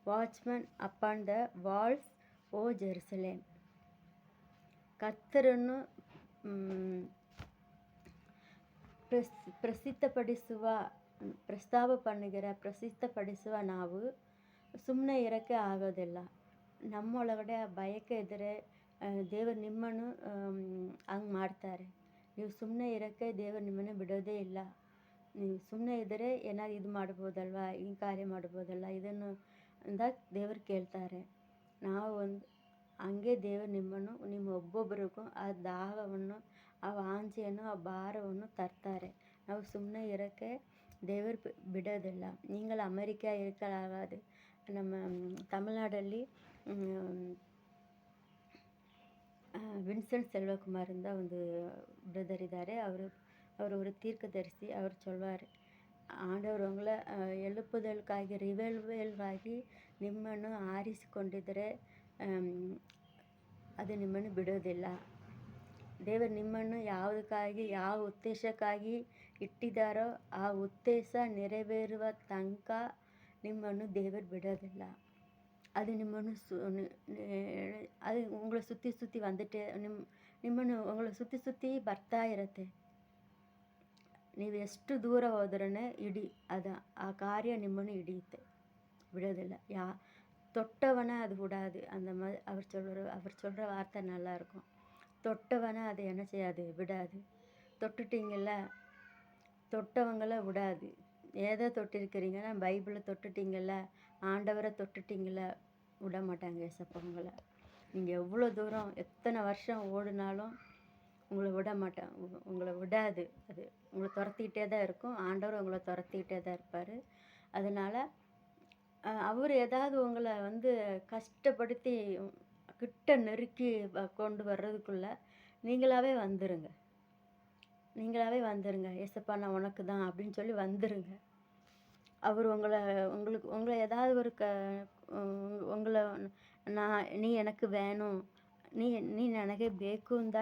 S1: watchmen upon the walls, O Jerusalem. ಕರ್ತರನ್ನು ಪ್ರಸಿದ್ಧಪಡಿಸುವ ನಾವು ಸುಮ್ಮನೆ ಇರೋಕ್ಕೆ ಆಗೋದಿಲ್ಲ. ನಮ್ಮೊಳಗಡೆ ಬಯಕೆ ಇದ್ದರೆ ದೇವರು ನಿಮ್ಮನ್ನು ಹಂಗೆ ಮಾಡ್ತಾರೆ. ನೀವು ಸುಮ್ಮನೆ ಇರೋಕ್ಕೆ ದೇವರು ನಿಮ್ಮನ್ನು ಬಿಡೋದೇ ಇಲ್ಲ. ನೀವು ಸುಮ್ಮನೆ ಇದ್ದರೆ ಏನಾದ್ರು ಇದು ಮಾಡ್ಬೋದಲ್ವ, ಈ ಕಾರ್ಯ ಮಾಡ್ಬೋದಲ್ಲ, ಇದನ್ನು ಅಂತ ದೇವರು ಕೇಳ್ತಾರೆ. ನಾವು ಹಂಗೆ ದೇವರು ನಿಮ್ಮ ಒಬ್ಬೊಬ್ಬರಿಗೂ ಆ ದಾಹವನ್ನು, ಆ ವಾಂಛೆಯನ್ನು, ಆ ಭಾರವನ್ನು ತರ್ತಾರೆ. ನಾವು ಸುಮ್ಮನೆ ಇರೋಕ್ಕೆ ದೇವರು ಬಿಡೋದಿಲ್ಲ. நீங்கள் ಅಮೆರಿಕಾ இருக்கலாகாது. ನಮ್ಮ ತಮಿಳ್ನಾಡಲ್ಲಿ ವಿನ್ಸೆಂಟ್ செல்வகுமார் ಅಂತ ಒಂದು ಬ್ರದರ್ ಇದ್ದಾರೆ. ಅವರು ஒரு தீர்க்கதரிசி. அவர் சொல்வார், ஆண்டவர் உங்களை எழுப்புதலுக்காಗಿ, ರಿವೈವಲ್ಗಾಗಿ ನಿಮ್ಮನ್ನು ಆರಿಸಿಕೊಂಡಿದ್ದರೆ ಅದು ನಿಮ್ಮನ್ನು ಬಿಡೋದಿಲ್ಲ. ದೇವರು ನಿಮ್ಮನ್ನು ಯಾವುದಕ್ಕಾಗಿ, ಯಾವ ಉದ್ದೇಶಕ್ಕಾಗಿ ಇಟ್ಟಿದ್ದಾರೋ ಆ ಉದ್ದೇಶ ನೆರವೇರುವ ತನಕ ನಿಮ್ಮನ್ನು ದೇವರು ಬಿಡೋದಿಲ್ಲ. அது ನಿಮ್ಮನ್ನು அது உங்களை சுற்றி வந்துட்டு ನಿಮ್ಮನ್ನು உங்களை சுற்றி ಬರ್ತಾ ಇರುತ್ತೆ. ನೀವು ಎಷ್ಟು ದೂರ ಹೋದ್ರೇ ಆ ಕಾರ್ಯ ನಿಮ್ಮನ್ನು ಹಿಡಿಯುತ್ತೆ, விடுறதில்ல. தொட்டவனை அது விடாது. அந்த மாதிரி அவர் சொல்கிற வார்த்தை நல்லா இருக்கும். தொட்டவனை அது என்ன செய்யாது, விடாது. தொட்டுட்டிங்கள, தொட்டவங்கள விடாது. ஏதோ தொட்டிருக்கிறீங்கன்னா, பைபிளை தொட்டுட்டிங்கள, ஆண்டவரை தொட்டுட்டிங்கள, விட மாட்டாங்க ஏசப்பா உங்களை. நீங்கள் எவ்வளோ தூரம் எத்தனை வருஷம் ஓடினாலும் உங்களை விட மாட்டேன், உங்களை விடாது. அது உங்களை துரத்திக்கிட்டே தான் இருக்கும். ஆண்டவர் உங்களை துரத்திக்கிட்டே தான் இருப்பார். அதனால் அவர் ஏதாவது உங்களை கஷ்டப்படுத்தி கிட்ட நெருக்கி கொண்டு வர்றதுக்குள்ளே நீங்களாகவே வந்துடுங்க. ஏசப்பா நான் உனக்கு தான் அப்படின்னு சொல்லி வந்துடுங்க. அவர் உங்களை ஏதாவது ஒரு உங்களை நீ எனக்கு வேணும், ನೀ ನೀ ನನಗೆ ಬೇಕು ಅಂದ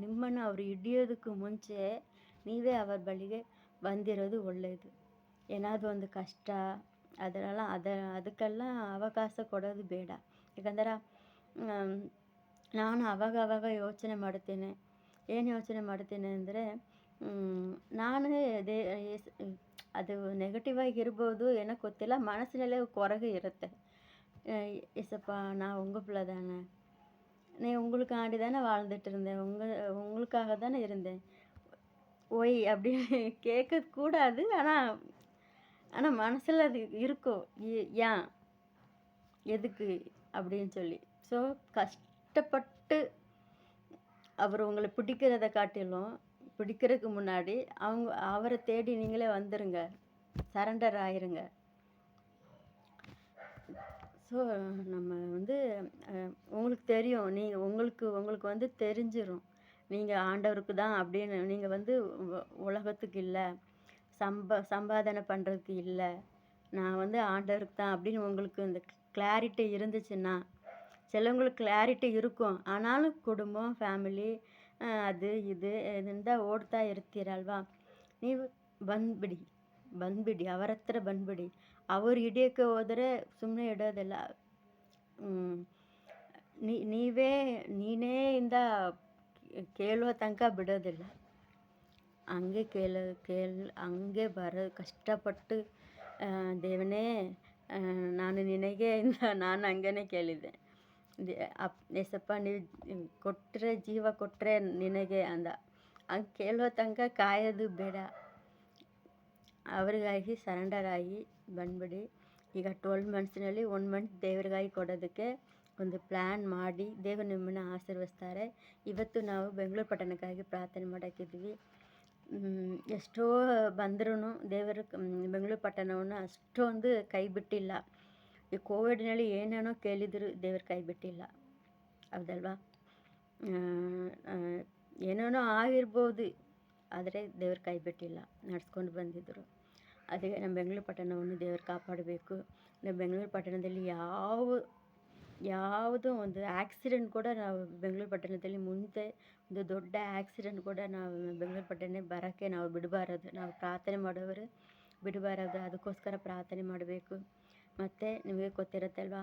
S1: ನಿಮ್ಮನ್ನು ಅವರು ಹಿಡಿಯೋದಕ್ಕೂ ಮುಂಚೆ ನೀವೇ ಅವರ ಬಳಿಗೆ ಬಂದಿರೋದು ಒಳ್ಳೆಯದು. ಏನಾದರೂ ಒಂದು ಕಷ್ಟ ಅದಕ್ಕೆಲ್ಲ ಅವಕಾಶ ಕೊಡೋದು ಬೇಡ. ಯಾಕಂದ್ರೆ ನಾನು ಆವಾಗ ಯೋಚನೆ ಮಾಡುತ್ತೇನೆ. ಏನು ಯೋಚನೆ ಮಾಡುತ್ತೇನೆ ಅಂದರೆ, ನಾನೇ ಅದು ನೆಗೆಟಿವ್ ಆಗಿರ್ಬೋದು, ಏನೋ ಗೊತ್ತಿಲ್ಲ, மனசுல குறைவு இರುತ್ತೆ. ஏசப்பா, நான் உங்கள் பிள்ளை தானே, நீ உங்களுக்காண்டி தானே வாழ்ந்துட்டு இருந்தேன், உங்களுக்காக தானே இருந்தேன், ஒய் அப்படின்னு கேட்கக்கூடாது. ஆனால் மனசில் அது இருக்கும், ஏன் எதுக்கு அப்படின்னு சொல்லி. ஸோ கஷ்டப்பட்டு அவர் உங்களை பிடிக்கிறத காட்டிலும், பிடிக்கிறதுக்கு முன்னாடி அவரை தேடி நீங்களே வந்துருங்க, சரண்டர் ஆயிருங்க. ஸோ நம்ம வந்து உங்களுக்கு தெரியும், உங்களுக்கு வந்து தெரிஞ்சிடும், நீங்கள் ஆண்டவருக்கு தான் அப்படின்னு. நீங்கள் வந்து உலகத்துக்கு இல்லை, சம்பாதனை பண்ணுறதுக்கு இல்லை, நான் வந்து ஆண்டவருக்கு தான் அப்படின்னு உங்களுக்கு இந்த கிளாரிட்டி இருந்துச்சுன்னா. சிலவங்களுக்கு கிளாரிட்டி இருக்கும், ಆನಾலும் ಕುಟುಂಬ ಫ್ಯಾಮಿಲಿ ಅದು ಇದು ಇದರಿಂದ ಓಡ್ತಾ ಇರ್ತೀರಲ್ವಾ. ನೀವು ಬಂದುಬಿಡಿ ಅವರ ಹತ್ರ ಬಂದುಬಿಡಿ. ಅವ್ರು ಹಿಡಿಯೋಕ್ಕೆ ಹೋದರೆ ಸುಮ್ಮನೆ ಇಡೋದಿಲ್ಲ. ನೀನೇ ಕೇಳುವ ತನಕ ಬಿಡೋದಿಲ್ಲ. ಹಂಗೆ ಹಂಗೆ ಕಷ್ಟಪಟ್ಟು, ದೇವನೇ ನಾನು ನಿನಗೆ ನಾನು ಹಂಗೇ ಕೇಳಿದ್ದೆ, ಏಸಪ್ಪ ನೀವು ಕೊಟ್ಟರೆ, ಜೀವ ಕೊಟ್ಟರೆ ನಿನಗೆ ಅಂದ. ಹಂಗೆ ಕೇಳುವ ತನಕ ಕಾಯೋದು ಬೇಡ. ಅವರಿಗಾಗಿ ಸರೆಂಡರ್ ಆಗಿ ಬಂದುಬಿಡಿ. ಈಗ 12 ಮಂತ್ಸ್ನಲ್ಲಿ 1 ಮಂತ್ ದೇವರಿಗಾಗಿ ಕೊಡೋದಕ್ಕೆ ಒಂದು ಪ್ಲ್ಯಾನ್ ಮಾಡಿ, ದೇವರು ನಿಮ್ಮನ್ನು ಆಶೀರ್ವದಿಸ್ತಾರೆ. ಇವತ್ತು ನಾವು ಬೆಂಗಳೂರು ಪಟ್ಟಣಕ್ಕಾಗಿ ಪ್ರಾರ್ಥನೆ ಮಾಡೋಕ್ಕಿದ್ವಿ. ಎಷ್ಟೋ ಬಂದ್ರೂ ದೇವರು ಬೆಂಗಳೂರು ಪಟ್ಟಣವನ್ನು ಅಷ್ಟೊಂದು ಕೈ ಬಿಟ್ಟಿಲ್ಲ. ಈ ಕೋವಿಡ್ನಲ್ಲಿ ಏನೇನೋ ಕೇಳಿದ್ರು, ದೇವ್ರ ಕೈ ಬಿಟ್ಟಿಲ್ಲ, ಹೌದಲ್ವಾ. ಏನೇನೋ ಆಗಿರ್ಬೋದು, ಆದರೆ ದೇವ್ರ ಕೈ ಬಿಟ್ಟಿಲ್ಲ, ನಡ್ಸ್ಕೊಂಡು ಬಂದಿದ್ದರು. ಅದಕ್ಕೆ ನಮ್ಮ ಬೆಂಗಳೂರು ಪಟ್ಟಣವನ್ನು ದೇವರು ಕಾಪಾಡಬೇಕು. ನಮ್ಮ ಬೆಂಗಳೂರು ಪಟ್ಟಣದಲ್ಲಿ ಯಾವುದೋ ಒಂದು ಆಕ್ಸಿಡೆಂಟ್ ಕೂಡ ನಾವು ಬೆಂಗಳೂರು ಪಟ್ಟಣದಲ್ಲಿ ಮುಂದೆ ಒಂದು ದೊಡ್ಡ ಆಕ್ಸಿಡೆಂಟ್ ಕೂಡ ನಾವು ಬೆಂಗಳೂರು ಪಟ್ಟಣ ಬರೋಕ್ಕೆ ನಾವು ಬಿಡಬಾರದು. ನಾವು ಪ್ರಾರ್ಥನೆ ಮಾಡೋರು ಬಿಡಬಾರದು. ಅದಕ್ಕೋಸ್ಕರ ಪ್ರಾರ್ಥನೆ ಮಾಡಬೇಕು. ಮತ್ತು ನಿಮಗೆ ಗೊತ್ತಿರುತ್ತಲ್ವ,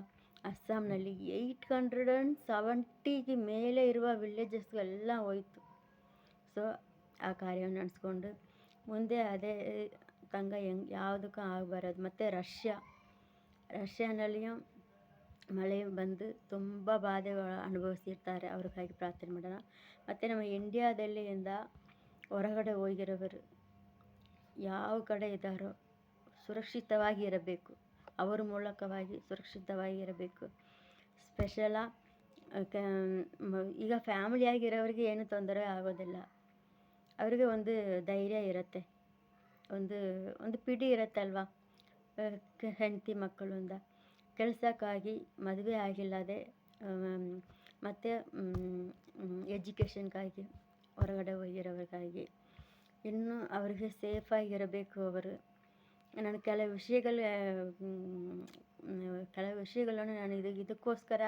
S1: ಅಸ್ಸಾಂನಲ್ಲಿ 870ಗೆ ಮೇಲೆ ಇರುವ ವಿಲೇಜಸ್ಗೆಲ್ಲ ಹೋಯಿತು. ಸೊ ಆ ಕಾರ್ಯವನ್ನು ನಡೆಸ್ಕೊಂಡು ಮುಂದೆ ಅದೇ ಯಾವುದಕ್ಕೂ ಆಗಬಾರದು. ಮತ್ತು ರಷ್ಯಾನಲ್ಲಿಯೂ ಮಳೆ ಬಂದು ತುಂಬ ಬಾಧೆ ಅನುಭವಿಸಿರ್ತಾರೆ, ಅವ್ರಿಗಾಗಿ ಪ್ರಾರ್ಥನೆ ಮಾಡೋಣ. ಮತ್ತು ನಮ್ಮ ಇಂಡಿಯಾದಲ್ಲಿಂದ ಹೊರಗಡೆ ಹೋಗಿರೋರು ಯಾವ ಕಡೆ ಇದ್ದಾರೋ ಸುರಕ್ಷಿತವಾಗಿ ಇರಬೇಕು. ಅವರ ಮೂಲಕವಾಗಿ ಸುರಕ್ಷಿತವಾಗಿ ಇರಬೇಕು. ಈಗ ಫ್ಯಾಮಿಲಿಯಾಗಿರೋರಿಗೆ ಏನು ತೊಂದರೆ ಆಗೋದಿಲ್ಲ. ಅವರಿಗೆ ಒಂದು ಧೈರ್ಯ ಇರುತ್ತೆ, ಒಂದು ಪಿಡಿ ಇರುತ್ತಲ್ವ. ಹೆಂಡತಿ ಮಕ್ಕಳಿಂದ ಕೆಲಸಕ್ಕಾಗಿ ಮದುವೆ ಆಗಿಲ್ಲದೆ, ಮತ್ತು ಎಜುಕೇಷನ್ಗಾಗಿ ಹೊರಗಡೆ ಹೋಗಿರೋರಿಗಾಗಿ ಇನ್ನೂ ಅವರಿಗೆ ಸೇಫಾಗಿರಬೇಕು. ಅವರು ನಾನು ಕೆಲವು ವಿಷಯಗಳನ್ನು ನಾನು ಇದಕ್ಕೋಸ್ಕರ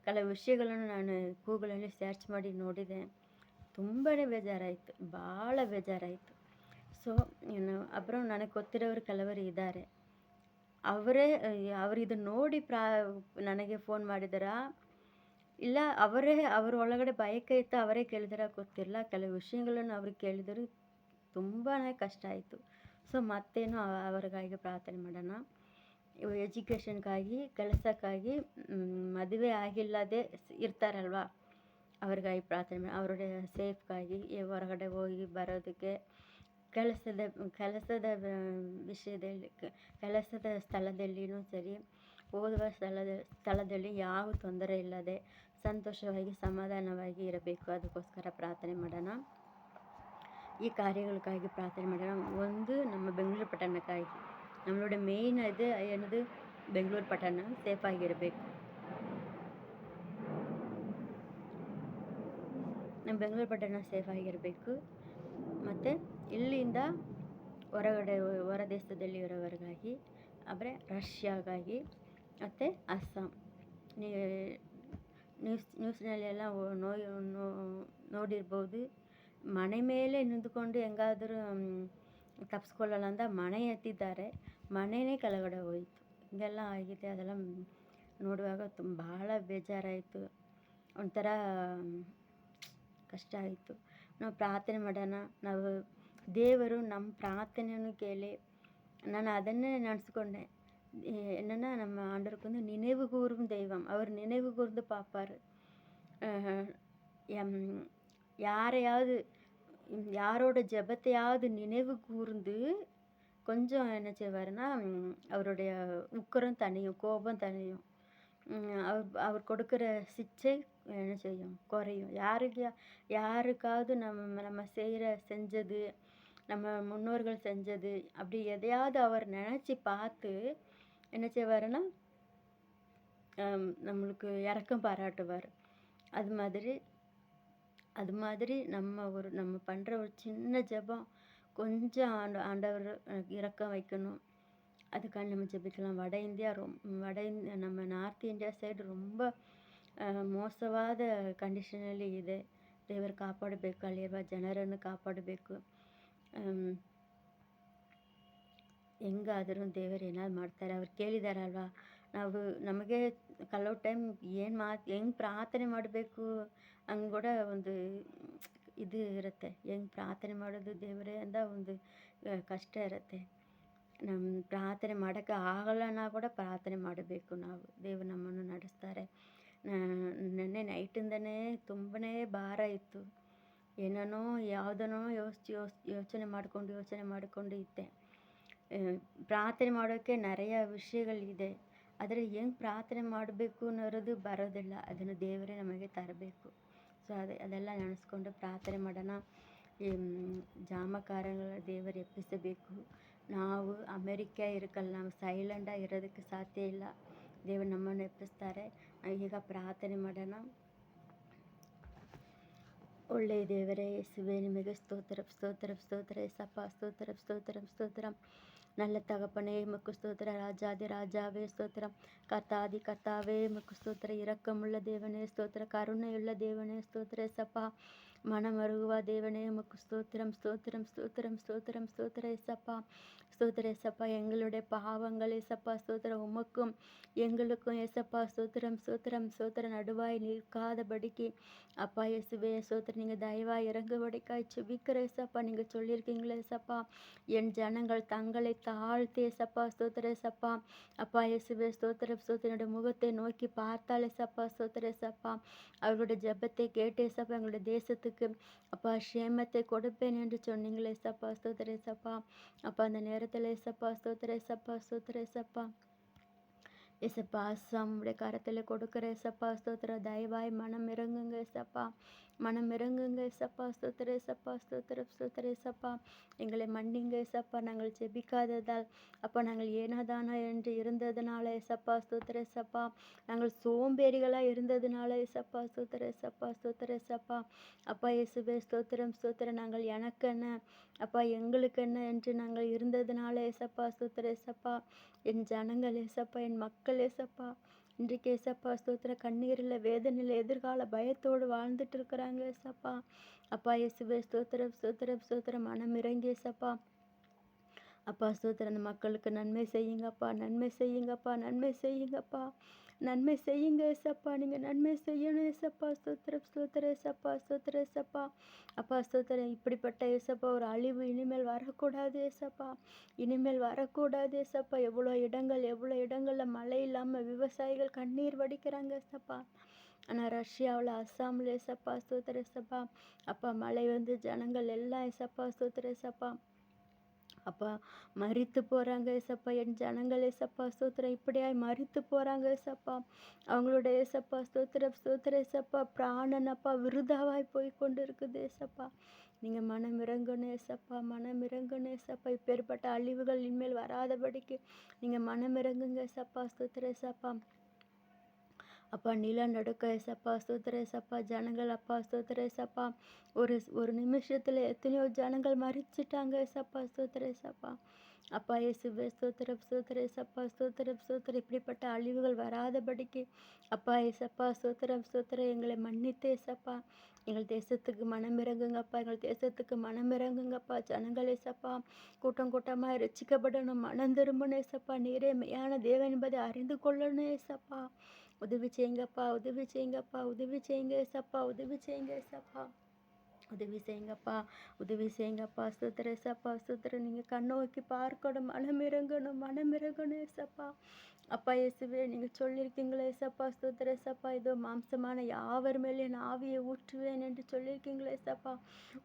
S1: ಕೆಲವು ವಿಷಯಗಳನ್ನು ನಾನು ಗೂಗಲಲ್ಲಿ ಸರ್ಚ್ ಮಾಡಿ ನೋಡಿದೆ. ತುಂಬಾ ಬೇಜಾರಾಯಿತು, ಭಾಳ ಬೇಜಾರಾಯಿತು. ಸೊ ಅப்புறம் ನನಗೆ ಗೊತ್ತಿರೋರು ಕೆಲವರು ಇದ್ದಾರೆ. ಅವರು ಇದನ್ನು ನೋಡಿ ನನಗೆ ಫೋನ್ ಮಾಡಿದಾರಾ, ಇಲ್ಲ ಅವರ ಒಳಗಡೆ ಬಯಕೆ ಇತ್ತು, ಅವರೇ ಕೇಳಿದಾರ ಗೊತ್ತಿಲ್ಲ. ಕೆಲವು ವಿಷಯಗಳನ್ನು ಅವ್ರಿಗೆ ಕೇಳಿದರು, ತುಂಬಾ ಕಷ್ಟ ಆಯಿತು. ಸೊ ಮತ್ತೇನು ಅವರಿಗಾಗಿ ಪ್ರಾರ್ಥನೆ ಮಾಡೋಣ. ಎಜುಕೇಷನ್ಗಾಗಿ, ಕೆಲಸಕ್ಕಾಗಿ, ಮದುವೆ ಆಗಿಲ್ಲದೆ ಇರ್ತಾರಲ್ವ, ಅವ್ರಿಗಾಗಿ ಪ್ರಾರ್ಥನೆ ಮಾಡಿ. ಅವರ ಸೇಫ್ಗಾಗಿ ಹೊರಗಡೆ ಹೋಗಿ ಬರೋದಕ್ಕೆ, ಕೆಲಸದ ವಿಷಯದಲ್ಲಿ, ಕೆಲಸದ ಸ್ಥಳದಲ್ಲಿಯೂ ಸರಿ, ಓದುವ ಸ್ಥಳದಲ್ಲಿ ಯಾವ ತೊಂದರೆ ಇಲ್ಲದೆ ಸಂತೋಷವಾಗಿ ಸಮಾಧಾನವಾಗಿ ಇರಬೇಕು. ಅದಕ್ಕೋಸ್ಕರ ಪ್ರಾರ್ಥನೆ ಮಾಡೋಣ. ಈ ಕಾರ್ಯಗಳಿಗಾಗಿ ಪ್ರಾರ್ಥನೆ ಮಾಡೋಣ. ಒಂದು ನಮ್ಮ ಬೆಂಗಳೂರು ಪಟ್ಟಣಕ್ಕಾಗಿ, நம்மளோட ಮೇಯ್ನ್ ಇದು ಏನದು, ಬೆಂಗಳೂರು ಪಟ್ಟಣ ಸೇಫಾಗಿರಬೇಕು. ನಮ್ಮ ಬೆಂಗಳೂರು ಪಟ್ಟಣ ಸೇಫಾಗಿರಬೇಕು. ಮತ್ತು ಇಲ್ಲಿಂದ ಹೊರ ದೇಶದಲ್ಲಿ ಇರೋವರಿಗಾಗಿ, ಅಂದರೆ ರಷ್ಯಾಗಾಗಿ, ಮತ್ತು ಅಸ್ಸಾಂ, ನ್ಯೂಸ್ನಲ್ಲೆಲ್ಲ ನೋಡಿರ್ಬೋದು. ಮನೆ ಮೇಲೆ ನಿಂತುಕೊಂಡು ಹೆಂಗಾದರೂ ತಪ್ಪಿಸ್ಕೊಳ್ಳೋಣ ಅಂತ ಮನೆ ಎತ್ತಿದ್ದಾರೆ, ಮನೆಯೇ ಕೆಳಗಡೆ ಹೋಯಿತು. ಹೀಗೆಲ್ಲ ಆಗಿದೆ. ಅದೆಲ್ಲ ನೋಡುವಾಗ ಭಾಳ ಬೇಜಾರಾಯಿತು, ಒಂಥರ ಕಷ್ಟ ಆಯಿತು. ನಾವು ಪ್ರಾರ್ಥನೆ ಮಾಡೋಣ, ನಾವು ದೇವರು ನಮ್ಮ ಪ್ರಾರ್ಥನೆಯನ್ನು ಕೇಳಿ ನಾನು ಅದನ್ನೇ ನೆನೆಸ್ಕೊಂಡೆ. என்னன்னா நம்ம ஆண்டவருக்கு வந்து நினைவு கூறும் தெய்வம். அவர் நினைவு கூர்ந்து பார்ப்பார். எம் யாரையாவது யாரோட ஜெபத்தையாவது நினைவு கூர்ந்து கொஞ்சம் என்ன செய்வாருன்னா, அவருடைய உக்கிரம் தணியும், கோபம் தணியும். அவர் கொடுக்குற சிட்சை என்ன செய்யும், குறையும். யாருக்காவது நம்ம செஞ்சது, நம்ம முன்னோர்கள் செஞ்சது, அப்படி எதையாவது அவர் நினச்சி பார்த்து என்ன செய்வாருன்னா, நம்மளுக்கு இரக்கம் பாராட்டுவார். அது மாதிரி நம்ம பண்ணுற ஒரு சின்ன ஜெபம் கொஞ்சம் ஆண்டவர் இரக்கம் வைக்கணும். அதுக்காண்டி நம்ம ஜெபிக்கலாம். நம்ம ನಾರ್ತ್ ಇಂಡಿಯಾ ಸೈಡ್ ரொம்ப ಮೋಸವಾದ ಕಂಡೀಷನಲ್ಲಿ ಇದೆ. ದೇವರು ಕಾಪಾಡಬೇಕು, ಅಲ್ಲಿರುವ ಜನರನ್ನು ಕಾಪಾಡಬೇಕು. ಹೆಂಗಾದರೂ ದೇವರು ಏನಾದ್ರು ಮಾಡ್ತಾರೆ. ಅವ್ರು ಕೇಳಿದಾರಲ್ವ, ನಮಗೆ ಕೆಲವು ಟೈಮ್ ಹೆಂಗೆ ಪ್ರಾರ್ಥನೆ ಮಾಡಬೇಕು ಹಂಗೆ ಕೂಡ ಒಂದು ಇದು ಇರುತ್ತೆ. ಹೆಂಗೆ ಪ್ರಾರ್ಥನೆ ಮಾಡೋದು ದೇವರೇ ಅಂತ ಒಂದು ಕಷ್ಟ ಇರುತ್ತೆ. ನಮ್ಮ ಪ್ರಾರ್ಥನೆ ಮಾಡೋಕ್ಕೆ ಆಗಲ್ಲನ ಕೂಡ ಪ್ರಾರ್ಥನೆ ಮಾಡಬೇಕು ನಾವು. ದೇವರು ನಮ್ಮನ್ನು ನಡೆಸ್ತಾರೆ. ನೆನ್ನೆ ನೈಟಿಂದನೇ ತುಂಬನೇ ಭಾರ ಇತ್ತು. ಏನೇನೋ ಯಾವುದನ್ನೋ ಯೋಚನೆ ಮಾಡಿಕೊಂಡು ಇದ್ದೆ. ಪ್ರಾರ್ಥನೆ ಮಾಡೋಕ್ಕೆ நிறைய ವಿಷಯಗಳಿದೆ. ಆದರೆ ಹೆಂಗೆ ಪ್ರಾರ್ಥನೆ ಮಾಡಬೇಕು ಅನ್ನೋದು ಬರೋದಿಲ್ಲ. ಅದನ್ನು ದೇವರೇ ನಮಗೆ ತರಬೇಕು. ಸೊ ಅದೆಲ್ಲ ನೆನೆಸ್ಕೊಂಡು ಪ್ರಾರ್ಥನೆ ಮಾಡೋಣ. ಜಾಮಕಾರಗಳ ದೇವರು ಎಬ್ಬಿಸಬೇಕು. ನಾವು ಅಮೆರಿಕ ಇರಕ್ಕಲ್ಲ, ನಾವು ಸೈಲೆಂಟಾಗಿ ಇರೋದಕ್ಕೆ ಸಾಧ್ಯ ಇಲ್ಲ. ದೇವರು ನಮ್ಮನ್ನು ಎಬ್ಬಿಸ್ತಾರೆ. ಈಗ ಪ್ರಾರ್ಥನೆ ಮಾಡೋಣ. ಒಳ್ಳೆಯ ದೇವರೇ ಯೇಸುವೆ, ನಿಮಗೆ ಸ್ತೋತ್ರ ಸ್ತೋತ್ರ ಸ್ತೋತ್ರ ஏசப்பா, ஸ்தோத்திரம் ஸ்தோத்திரம் ஸ்தோத்திரம். நல்ல தகப்பனே உமக்கு ஸ்தோத்திர. ராஜாதி ராஜாவே ஸ்தோத்திரம். கர்த்தாதி கர்த்தாவே உமக்கு ஸ்தோத்திர. இரக்கமுள்ள தேவனே ஸ்தோத்திர. கருணையுள்ள தேவனே ஸ்தோத்திர ஏசப்பா. மனமருகுவா தேவனே உமக்கு ஸ்தோத்திரம் ஸ்தோத்திரம் ஸ்தோத்திரம் ஸ்தோத்திரம் ஸ்தோத்திர ஏசப்பா. ஸ்தோத்திர ஏசப்பா. எங்களுடைய பாவங்கள் ஏசப்பா ஸ்தோத்திர. உமக்கும் எங்களுக்கும் ஏசப்பா ஸ்தோத்திரம் ஸ்தோத்திரம் ஸ்தோத்திர. நடுவாய் நிற்காதபடிக்கு அப்பா இயேசுவே ஸ்தோத்திரம். நீங்கள் தயவாய் இறங்குபடிக்காய் செபிக்கிற ஏசப்பா. நீங்கள் சொல்லியிருக்கீங்களே ஏசப்பா, என் ஜனங்கள் தங்களை தாழ்த்தி ஏசப்பா ஸ்தோத்திர ஏசப்பா. அப்பா இயேசுவே ஸ்தோத்திரம் ஸ்தோத்திர. என்னுடைய முகத்தை நோக்கி பார்த்தால் ஏசப்பா ஸ்தோத்திர ஏசப்பா, அவர்களுடைய ஜெபத்தை கேட்டு ஏசப்பா எங்களுடைய தேசத்துக்கு அப்பா க்ஷேமத்தை கொடுப்பேன் என்று சொன்னீங்களே ஏசப்பா ஸ்தோத்திர ஏசப்பா. அப்பா அந்த நேரத்தில் ஏசப்பா ஸ்தோத்திர ஏசப்பா ஸ்தோத்திர ஏசப்பா. ஏசப்பா அஸ்ஸாம் உடைய கரத்தில் கொடுக்குற ஏசப்பா ஸ்தோத்திர. தயவாய் மனம் இறங்குங்க ஏசப்பா, மனம் இறங்குங்க ஏசப்பா ஸ்தோத்திர ஏசப்பா ஸ்தோத்திர ஸ்தோத்திர ஏசப்பா. எங்களை மன்னிங்க ஏசப்பா, நாங்கள் ஜெபிக்காததால் அப்பா, நாங்கள் ஏனோதானோ என்று இருந்ததுனால ஏசப்பா ஸ்தோத்திர ஏசப்பா, நாங்கள் சோம்பேறிகளாக இருந்ததுனால ஏசப்பா ஸ்தோத்திர ஏசப்பா ஸ்தோத்திர ஏசப்பா. அப்பா இயேசுவே ஸ்தோத்திரம் ஸ்தோத்திர. நாங்கள் எனக்கென்ன அப்பா எங்களுக்கென்ன என்று நாங்கள் இருந்ததுனால ஏசப்பா ஸ்தோத்திர ஏசப்பா. என் ஜனங்கள் ஏசப்பா, என் மக்கள் ஏசப்பா இன்றைக்கு ஏசப்பா ஸ்தோத்திர கண்ணீரில் வேதனையில் எதிர்கால பயத்தோடு வாழ்ந்துட்டு இருக்கிறாங்க ஏசப்பா. அப்பா இயேசுவே ஸ்தோத்திரம் ஸ்தோத்திரம் ஸ்தோத்திரம். மனம் இறங்கி ஏசப்பா அப்பா ஸ்தோத்திர. அந்த மக்களுக்கு நன்மை செய்யுங்கப்பா, நன்மை செய்யுங்கப்பா, நன்மை செய்யுங்கப்பா, நன்மை செய்யுங்க ஏசப்பா. நீங்கள் நன்மை செய்யணும் ஏசப்பா ஸ்தோத்திரம் ஸ்தோத்திர ஏசப்பா ஸ்தோத்திர ஏசப்பா. அப்பா ஸ்தோத்திர. இப்படிப்பட்ட ஏசப்பா ஒரு அழிவு இனிமேல் வரக்கூடாது ஏசப்பா, இனிமேல் வரக்கூடாது ஏசப்பா. எவ்வளோ இடங்களில் மழை இல்லாமல் விவசாயிகள் கண்ணீர் வடிக்கிறாங்க ஏசப்பா. ஆனால் ரஷ்யாவில் அஸ்ஸாமில் ஏசப்பா ஸ்தோத்திர ஏசப்பா. அப்பா மழை வந்து ஜனங்கள் எல்லாம் ஏசப்பா ஸ்தோத்திர ஏசப்பா அப்பா மரித்து போகிறாங்க ஏசப்பா. என் ஜனங்கள் ஏசப்பா ஸ்தோத்திரம் இப்படியாய் மரித்து போகிறாங்க ஏசப்பா. அவங்களோட ஏசப்பா ஸ்தோத்திரம் ஸ்தோத்திர ஏசப்பா பிராணன் அப்பா விருதாவாய் போய் கொண்டு இருக்குது ஏசப்பா. நீங்கள் மனம் இறங்கணும் ஏசப்பா, மனம் இறங்கணும் ஏசப்பா. இப்பேற்பட்ட அழிவுகள் இனிமேல் வராதபடிக்கு நீங்கள் மனம் இறங்குங்க ஏசப்பா ஸ்தோத்திர ஏசப்பா. அப்பா நிலநடுக்க ஏசப்பா ஸ்தோத்திர ஏசப்பா. ஜனங்கள் அப்பா ஸ்தோத்திர ஏசப்பா ஒரு நிமிஷத்தில் எத்தனையோ ஜனங்கள் மறிச்சிட்டாங்க ஏசப்பா ஸ்தோத்திர ஏசப்பா. அப்பா இயேசுவே ஸ்தோத்திரம் ஸ்தோத்திரம் ஏசப்பா ஸ்தோத்திரம் ஸ்தோத்திரம். இப்படிப்பட்ட அழிவுகள் வராதபடிக்கு அப்பா ஏசப்பா ஸ்தோத்திரம் ஸ்தோத்திரம். எங்களை மன்னித்து ஏசப்பா எங்கள் தேசத்துக்கு மனமிறங்குங்கப்பா, எங்கள் தேசத்துக்கு மனமிறங்குங்கப்பா. ஜனங்கள் ஏசப்பா கூட்டம் கூட்டமாக ரட்சிக்கப்படணும், மனம் திரும்பணும் ஏசப்பா. நீரே மெய்யான தேவன் என்பதை அறிந்து கொள்ளணும் ஏசப்பா. உதவி செய்யுங்கப்பா, உதவி செய்யுங்கப்பா, உதவி செய்யுங்க ஏசப்பா, உதவி செய்யுங்க ஏசப்பா. உதவி செய்யுங்கப்பா, உதவி செய்யுங்கப்பா. ஸ்தோத்திரம் ஏசப்பா ஸ்தோத்திரம். நீங்கள் கண்ணோக்கி பார்க்கணும், மனமிறங்கணும், மனமிறங்கணும் ஏசப்பா. அப்பா இயேசுவே நீங்கள் சொல்லியிருக்கீங்களே ஏசப்பா ஸ்தோத்திரம் ஏசப்பா. இதோ மாம்சமான யாவர் மேலே என் ஆவியை ஊற்றுவேன் என்று சொல்லியிருக்கீங்களே ஏசப்பா.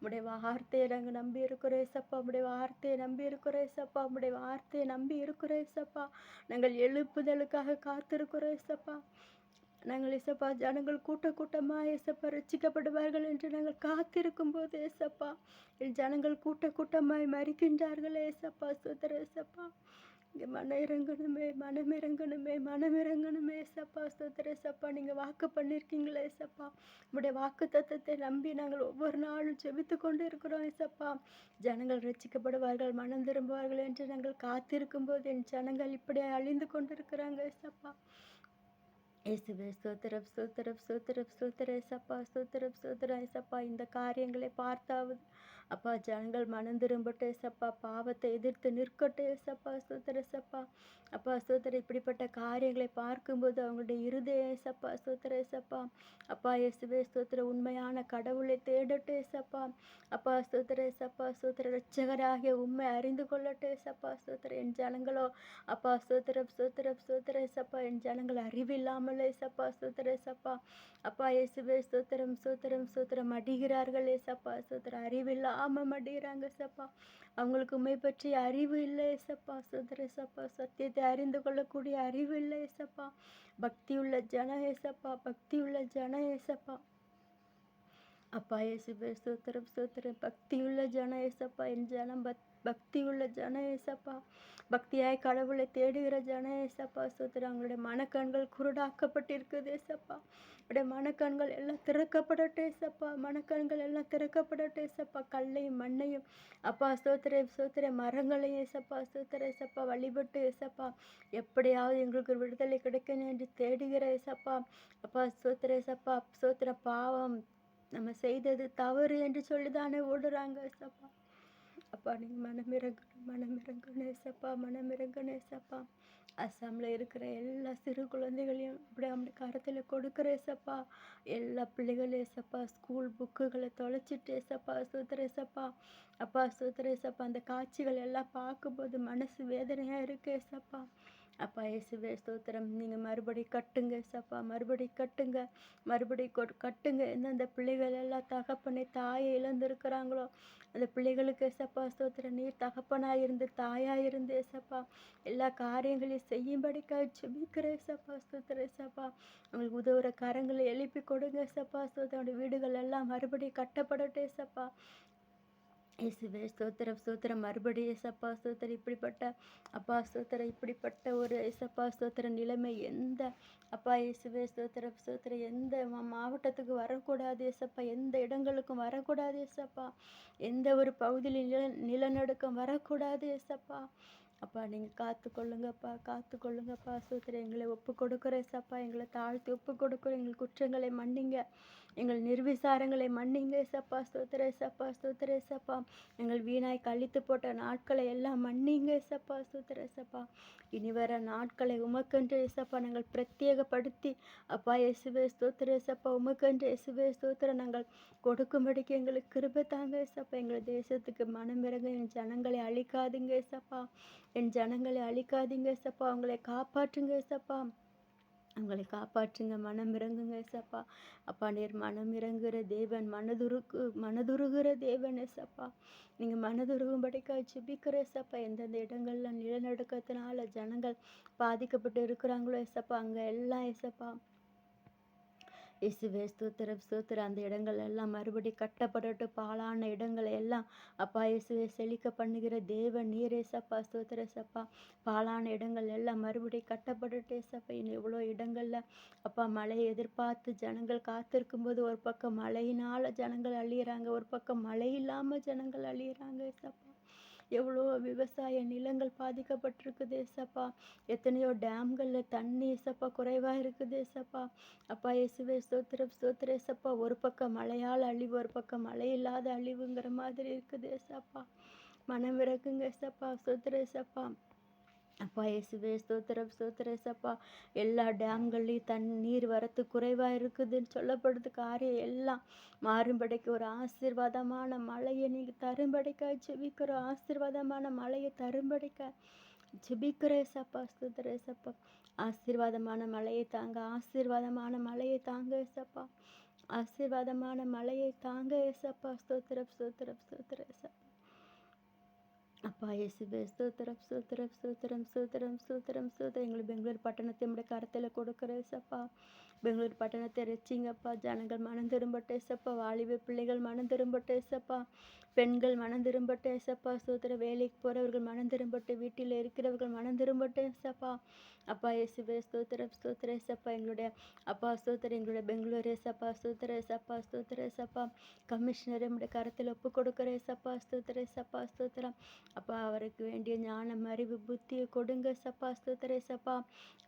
S1: உடைய வார்த்தையை நாங்கள் நம்பி இருக்கிறோம் ஏசப்பா. உடைய வார்த்தையை நம்பி இருக்கிறோம் ஏசப்பா. உடைய வார்த்தையை நம்பி இருக்கிறோம் ஏசப்பா. நாங்கள் எழுப்புதலுக்காக காத்திருக்கிறோம் ஏசப்பா. நாங்கள் ஏசப்பா ஜனங்கள் கூட்ட கூட்டமாக ஏசப்பா ரட்சிக்கப்படுவார்கள் என்று நாங்கள் காத்திருக்கும் போது ஏசப்பா என் ஜனங்கள் கூட்ட கூட்டமாய் மறிக்கின்றார்களே ஏசப்பா. ஸ்தோத்திரம் ஏசப்பா. இங்கே மனம் இறங்கணுமே, மனம் இறங்கணுமே, மனம் இறங்கணுமே ஏசப்பா. ஸ்தோத்திரம் ஏசப்பா. நீங்கள் வாக்கு பண்ணியிருக்கீங்களே ஏசப்பா. உங்களுடைய வாக்கு தத்தத்தை நம்பி நாங்கள் ஒவ்வொரு நாளும் ஜெபித்து கொண்டு இருக்கிறோம் ஏசப்பா. ஜனங்கள் ரட்சிக்கப்படுவார்கள், மனம் திரும்புவார்கள் என்று நாங்கள் காத்திருக்கும் போது என் ஜனங்கள் இப்படியே அழிந்து கொண்டு இருக்கிறாங்க ஏசப்பா. இயேசுவே ஸ்தோத்திரம் ஸ்தோத்திரம் ஸ்தோத்திரம் ஸ்தோத்திரம் ஏசப்பா. ஸ்தோத்திரம் ஸ்தோத்திரம் ஏசப்பா. இந்த காரியங்களை பார்த்தாவது அப்பா ஜனங்கள் மனம் திரும்பட்டும் ஏசப்பா. பாவத்தை எதிர்த்து நிற்கட்டும் ஏசப்பா. ஸ்தோத்திரம் ஏசப்பா. அப்பா ஸ்தோத்திரம். இப்படிப்பட்ட காரியங்களை பார்க்கும்போது அவங்களுடைய இருதயம் ஏசப்பா. ஸ்தோத்திரம் ஏசப்பா. அப்பா இயேசுவே ஸ்தோத்திரம். உண்மையான கடவுளை தேடட்டும் ஏசப்பா. அப்பா ஸ்தோத்திரம் ஏசப்பா. ஸ்தோத்திரம். இரட்சகராகிய உண்மை அறிந்து கொள்ளட்டும் ஏசப்பா. ஸ்தோத்திரம். என் ஜனங்களோ அப்பா ஸ்தோத்திரம் ஸ்தோத்திரம் ஸ்தோத்திரம் ஏசப்பா. என் ஜனங்கள் அறிவில்லாமல் ஏசப்பா. ஸ்தோத்திரம் ஏசப்பா. அப்பா இயேசுவே ஸ்தோத்திரம் ஸ்தோத்திரம் ஸ்தோத்திரம். மடிகிறார்கள் ஏசப்பா. ஸ்தோத்திரம். அறிவில்லாமல் மடிகிறாங்க ஏசப்பா. அவங்களுக்கு உண்மை பற்றி அறிவு இல்லை ஏசப்பா. ஸ்தோத்திரம் ஏசப்பா. சத்தியத்தை அறிந்து கொள்ளக்கூடிய அறிவு இல்லை ஏசப்பா. பக்தியுள்ள ஜனம் ஏசப்பா. பக்தியுள்ள ஜனம் ஏசப்பா. அப்பா இயேசுவே ஸ்தோத்திரம் ஸ்தோத்திரம். பக்தியுள்ள ஜனம் ஏசப்பா. என் ஜனம் பக்தியுள்ள ஜனம் ஏசப்பா. பக்தியாய் கடவுளை தேடுகிற ஜனம் ஏசப்பா. ஸ்தோத்திரம். அவங்களுடைய மனக்கண்கள் குருடாக்கப்பட்டிருக்குது ஏசப்பா. அவருடைய மனக்கண்கள் எல்லாம் திறக்கப்படட்டும் ஏசப்பா. மனக்கண்கள் எல்லாம் திறக்கப்படட்டும் ஏசப்பா. கல்லையும் மண்ணையும் அப்பா ஸ்தோத்திரம் ஸ்தோத்திரம். மரங்களையும் ஏசப்பா. ஸ்தோத்திரம் ஏசப்பா. வழிபட்டு ஏசப்பா எப்படியாவது எங்களுக்கு விடுதலை கிடைக்கணும் என்று தேடுகிற ஏசப்பா. அப்பா ஸ்தோத்திரம் ஏசப்பா. ஸ்தோத்திர. பாவம் நம்ம செய்தது தவறு என்று சொல்லிதானே ஓடுறாங்க ஏசப்பா. அப்பா நீங்கள் மனமிறங்கணும், மனமிறங்கணும் ஏசப்பா. மனமிறங்கணும் ஏசப்பா. அஸ்ஸாமில் இருக்கிற எல்லா சிறு குழந்தைகளையும் இப்படி அப்படி கரத்தில் கொடுக்குற ஏசப்பா. எல்லா பிள்ளைகளும் ஏசப்பா ஸ்கூல் புக்குகளை தொலைச்சிட்டு ஏசப்பா. ஸ்தோத்திரம் ஏசப்பா. அப்பா ஸ்தோத்திரம் ஏசப்பா. அந்த காட்சிகள் எல்லாம் பார்க்கும்போது மனசு வேதனையாக இருக்கு ஏசப்பா. அப்பா இயேசுவே ஸ்தோத்திரம். நீங்கள் மறுபடி கட்டுங்க ஏசப்பா. மறுபடி கட்டுங்க, மறுபடி கட்டுங்க. எந்தெந்த பிள்ளைகள் எல்லாம் தகப்பனை தாயை இழந்திருக்கிறாங்களோ அந்த பிள்ளைகளுக்கு ஏசப்பா ஸ்தோத்திரம். நீர் தகப்பனாக இருந்து தாயாக இருந்து ஏசப்பா எல்லா காரியங்களையும் செய்யும்படிக்காக ஜெபிக்கிற ஏசப்பா. ஸ்தோத்திரம் ஏசப்பா. அவங்களுக்கு உதவுற கரங்களை எழுப்பி கொடுங்க ஏசப்பா. ஸ்தோத்திரம். வீடுகள் எல்லாம் மறுபடி கட்டப்படட்டும் ஏசப்பா. இயேசுவே ஸ்தோத்திரம் ஸ்தோத்திரம். மறுபடியும் ஏசப்பா ஸ்தோத்திரம். இப்படிப்பட்ட அப்பா ஸ்தோத்திரம். இப்படிப்பட்ட ஒரு ஏசப்பா ஸ்தோத்திர நிலைமை எந்த அப்பா இயேசுவே ஸ்தோத்திரம் ஸ்தோத்திரம். எந்த மாவட்டத்துக்கு வரக்கூடாது ஏசப்பா. எந்த இடங்களுக்கும் வரக்கூடாது ஏசப்பா. எந்த ஒரு பகுதியில் நிலநடுக்கம் வரக்கூடாது ஏசப்பா. அப்பா நீங்கள் காத்துக்கொள்ளுங்கப்பா, காத்துக்கொள்ளுங்கப்பா. ஸ்தோத்திரம். எங்களை ஒப்பு கொடுக்குற ஏசப்பா. எங்களை தாழ்த்தி ஒப்பு கொடுக்குற. எங்கள் குற்றங்களை மன்னிங்க, எங்கள் நிர்விசாரங்களை மன்னிங்க ஏசப்பா. ஸ்தோத்திரம் ஏசப்பா. ஸ்தோத்திரம் ஏசப்பா. எங்கள் வீணாய் கழித்து போட்ட நாட்களை எல்லாம் மன்னிங்க ஏசப்பா. ஸ்தோத்திரம் ஏசப்பா. இனி வர நாட்களை உமக்கென்று ஏசப்பா நாங்கள் பிரத்யேகப்படுத்தி அப்பா இயேசுவே ஸ்தோத்திரம் ஏசப்பா. உமக்கென்று இயேசுவே ஸ்தோத்திரம் நாங்கள் கொடுக்கும்படிக்கு எங்களுக்கு கிருபை தாங்க ஏசப்பா. எங்கள் தேசத்துக்கு மனமிறங்க. என் ஜனங்களை அழிக்காதீங்க ஏசப்பா. என் ஜனங்களை அழிக்காதீங்க ஏசப்பா. அவங்களை காப்பாற்றுங்க ஏசப்பா. அவங்களை காப்பாற்றுங்க. மனம் இறங்குங்க ஏசப்பா. அப்பா நீர் மனம் இறங்குகிற தேவன், மனதுருகிற தேவன் ஏசப்பா. நீங்கள் மனதுருகும்படிக்காக ஜெபிக்கிற ஏசப்பா. எந்தெந்த இடங்கள்ல நிலநடுக்கத்தினால ஜனங்கள் பாதிக்கப்பட்டு இருக்கிறாங்களோ ஏசப்பா அங்கே எல்லாம் ஏசப்பா இயேசுவே ஸ்தோத்திரம் ஸ்தோத்திரம். அந்த இடங்கள் எல்லாம் மறுபடி கட்டப்படட்டும். பாழான இடங்களை எல்லாம் அப்பா இயேசுவே செழிக்க பண்ணுகிற தேவன் நீர் ஏசப்பா. ஸ்தோத்திரம் ஏசப்பா. பாழான இடங்கள் எல்லாம் மறுபடி கட்டப்படட்டும் ஏசப்பா. இன்னும் எவ்வளோ இடங்கள்ல அப்பா மழையை எதிர்பார்த்து ஜனங்கள் காத்திருக்கும்போது ஒரு பக்கம் மழையினால ஜனங்கள் அழியிறாங்க, ஒரு பக்கம் மழை இல்லாமல் ஜனங்கள் அழியிறாங்க ஏசப்பா. எவ்வளோ விவசாய நிலங்கள் பாதிக்கப்பட்டிருக்குது ஏசப்பா. எத்தனையோ டேம்களில் தண்ணி ஏசப்பா குறைவாக இருக்குது ஏசப்பா. அப்பா இயேசுவே ஸ்தோத்திரம் ஸ்தோத்திரம் ஏசப்பா. ஒரு பக்கம் மழையால் அழிவு, ஒரு பக்கம் மழை இல்லாத அழிவுங்கிற மாதிரி இருக்குது ஏசப்பா. மனம் இறக்குங்க ஏசப்பா. ஸ்தோத்திரம் ஏசப்பா. அப்பா இயேசுவே ஸ்தோத்திரம் ஸ்தோத்திரம் ஏசப்பா. எல்லா டேம்கள்லையும் நீர் வரத்து குறைவாக இருக்குதுன்னு சொல்லப்படுது. காரியம் எல்லாம் மாறும்படிக்கு ஒரு ஆசீர்வாதமான மழையை நீங்கள் தரும்படிக்காய் ஜெபிக்கிறோம். ஆசீர்வாதமான மழையை தரும்படிக்காய் ஜெபிக்கிறோம் ஏசப்பா. ஸ்தோத்திரம் ஏசப்பா. ஆசீர்வாதமான மழையை தாங்க, ஆசீர்வாதமான மழையை தாங்க ஏசப்பா. ஆசீர்வாதமான மழையை தாங்க ஏசப்பா. ஸ்தோத்திரம் ஸ்தோத்திரம் ஸ்தோத்திரம் ஏசப்பா. அப்பா இயேசுவே ஸ்தோத்திரம் ஸ்தோத்திரம் ஸ்தோத்திரம் ஸ்தோத்திரம் ஸ்தோத்திரம் ஸ்தோத்திரம். எங்களுக்கு பெங்களூர் பட்டணத்தை நம்முடைய கரத்தில் கொடுக்குற ஏசப்பா. பெங்களூர் பட்டணத்தை ரட்சிங்கப்பா. ஜனங்கள் மனம் திரும்பட்டும் ஏசப்பா. வாலிப பிள்ளைகள் மனம் திரும்பட்டும் ஏசப்பா. பெண்கள் மனம் திரும்பட்டும் ஏசப்பா. ஸ்தோத்திரம். வேலைக்கு போகிறவர்கள் மனம் திரும்பட்டும். வீட்டில் இருக்கிறவர்கள் மனம் திரும்பட்டும் ஏசப்பா. அப்பா இயேசுவே ஸ்தோத்திரம் ஸ்தோத்திரம் ஏசப்பா. எங்களுடைய அப்பா ஸ்தோத்திரம். எங்களுடைய பெங்களூர் ஏசப்பா. ஸ்தோத்திரம் ஏசப்பா. ஸ்தோத்திரம் ஏசப்பா. கமிஷனர் நம்முடைய கரத்தில் ஒப்பு கொடுக்குற ஏசப்பா. ஸ்தோத்திரம் ஏசப்பா. ஸ்தோத்திரம். அப்பா அவருக்கு வேண்டிய ஞானம், அறிவு, புத்தியை கொடுங்க ஏசப்பா. ஸ்தோத்திரம் ஏசப்பா.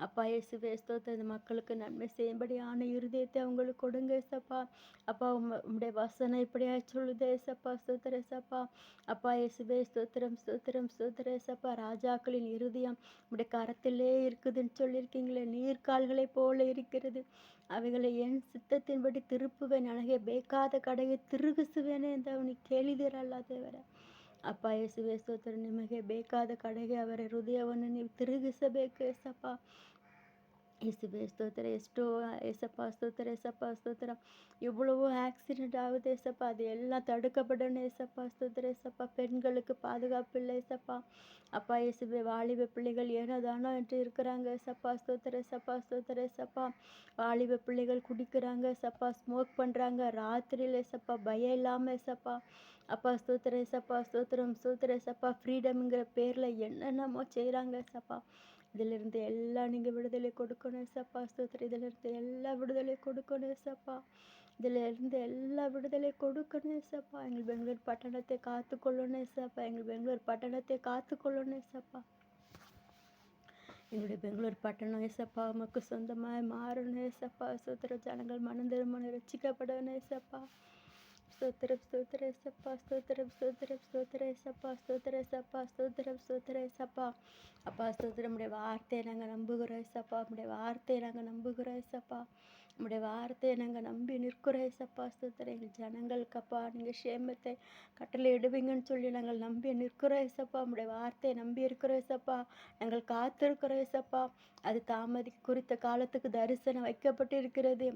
S1: அப்பா இயேசுவே ஸ்தோத்திரம். இந்த மக்களுக்கு நன்மை செய்யும்படியான இருதயத்தை அவங்களுக்கு கொடுங்க ஏசப்பா. அப்பா உம்முடைய வசனம் இப்படியா சொல்லுது ஏசப்பா. ஸ்தோத்திரம் ஏசப்பா. அப்பா இயேசுவே ஸ்தோத்திரம் ஸ்தோத்திரம் ஸ்தோத்திரம் ஏசப்பா. ராஜாக்களின் இருதயம் உம்முடைய கரத்திலே இருக்குதுன்னு சொல்லியிருக்கீங்களே. நீர்க்கால்களை போல இருக்கிறது. அவைகளை என் சித்தத்தின்படி திருப்புவேன். அழகே பேக்காத கடையை ತಿರುಗಿಸುವೇನೆ ಅಂತ ಅವನಿಗೆ ಕೇಳಿದಿರಲ್ಲ ದೇವರ. ಅಪ್ಪ ಯೇಸುವೆ ಸ್ತೋತ್ರ. ನಿಮಗೆ ಬೇಕಾದ ಕಡೆಗೆ ಅವರ ಹೃದಯವನ್ನು ನೀವು ತಿರುಗಿಸಬೇಕು ಏಸಪ್ಪ. இயேசுவே ஸ்தோத்திரம். எஸ்டோ ஏசப்பா. ஸ்தோத்திரம் ஏசப்பா. ஸ்தோத்திரம். எவ்வளவோ ஆக்சிடென்ட் ஆகுது ஏசப்பா. அது எல்லாம் தடுக்கப்படணும் ஏசப்பா. ஸ்தோத்திரம் ஏசப்பா. பெண்களுக்கு பாதுகாப்பு இல்லை ஏசப்பா. அப்பா இயேசுவே வாலிப பிள்ளைகள் ஏனோ தானோ என்று இருக்கிறாங்க ஏசப்பா. ஸ்தோத்திரம் ஏசப்பா. ஸ்தோத்திரம் ஏசப்பா. வாலிப பிள்ளைகள் குடிக்கிறாங்க ஏசப்பா. ஸ்மோக் பண்ணுறாங்க ராத்திரியில் ஏசப்பா. பயம் இல்லாமல் ஏசப்பா. அப்பா ஸ்தோத்திரம் ஏசப்பா. ஸ்தோத்திரம் ஸ்தோத்திரம் ஏசப்பா. ஃப்ரீடம்ங்கிற பேரில் என்னென்னமோ செய்கிறாங்க ஏசப்பா. இதிலிருந்து எல்லாம் நீங்கள் விடுதலை கொடுக்கணும் ஏசப்பா. ஸ்தோத்திரம். இதிலிருந்து எல்லா விடுதலை கொடுக்கணும் ஏசப்பா. இதிலிருந்து எல்லா விடுதலை கொடுக்கணும் ஏசப்பா. எங்கள் பெங்களூர் பட்டணத்தை காத்துக்கொள்ளணும் ஏசப்பா. எங்கள் பெங்களூர் பட்டணத்தை காத்துக்கொள்ளணும் ஏசப்பா. எங்களுடைய பெங்களூர் பட்டணம் ஏசப்பா உமக்கு சொந்தமாக மாறணும் ஏசப்பா. ஸ்தோத்திரம். ஜனங்கள் மனம் திரும்பணும், ரட்சிக்கப்படணும் ஏசப்பா. ஸ்தோத்திரம் ஸ்தோத்திரம் ஏசப்பா. ஸ்தோத்திரம் ஸ்தோத்திரம் ஸ்தோத்திரம் ஏசப்பா. ஸ்தோத்திரம் ஏசப்பா. ஸ்தோத்திரம் ஸ்தோத்திரம் ஏசப்பா. அப்பா ஸ்தோத்திரம். நம்முடைய வார்த்தையை நாங்கள் நம்புகிறோம் ஏசப்பா. நம்முடைய வார்த்தையை நாங்கள் நம்புகிறோம் ஏசப்பா. நம்முடைய வார்த்தையை நாங்கள் நம்பி நிற்கிறோம் ஏசப்பா. ஸ்தோத்திரம். எங்கள் ஜனங்களுக்கப்பா நீங்கள் சேமத்தை கட்டளை இடுவீங்கன்னு சொல்லி நாங்கள் நம்பி நிற்கிறோம் ஏசப்பா. நம்முடைய வார்த்தையை நம்பி இருக்கிறோம் ஏசப்பா. நாங்கள் காத்திருக்கிறோம் ஏசப்பா. அது குறித்த காலத்துக்கு தரிசனம் வைக்கப்பட்டு இருக்கிறது.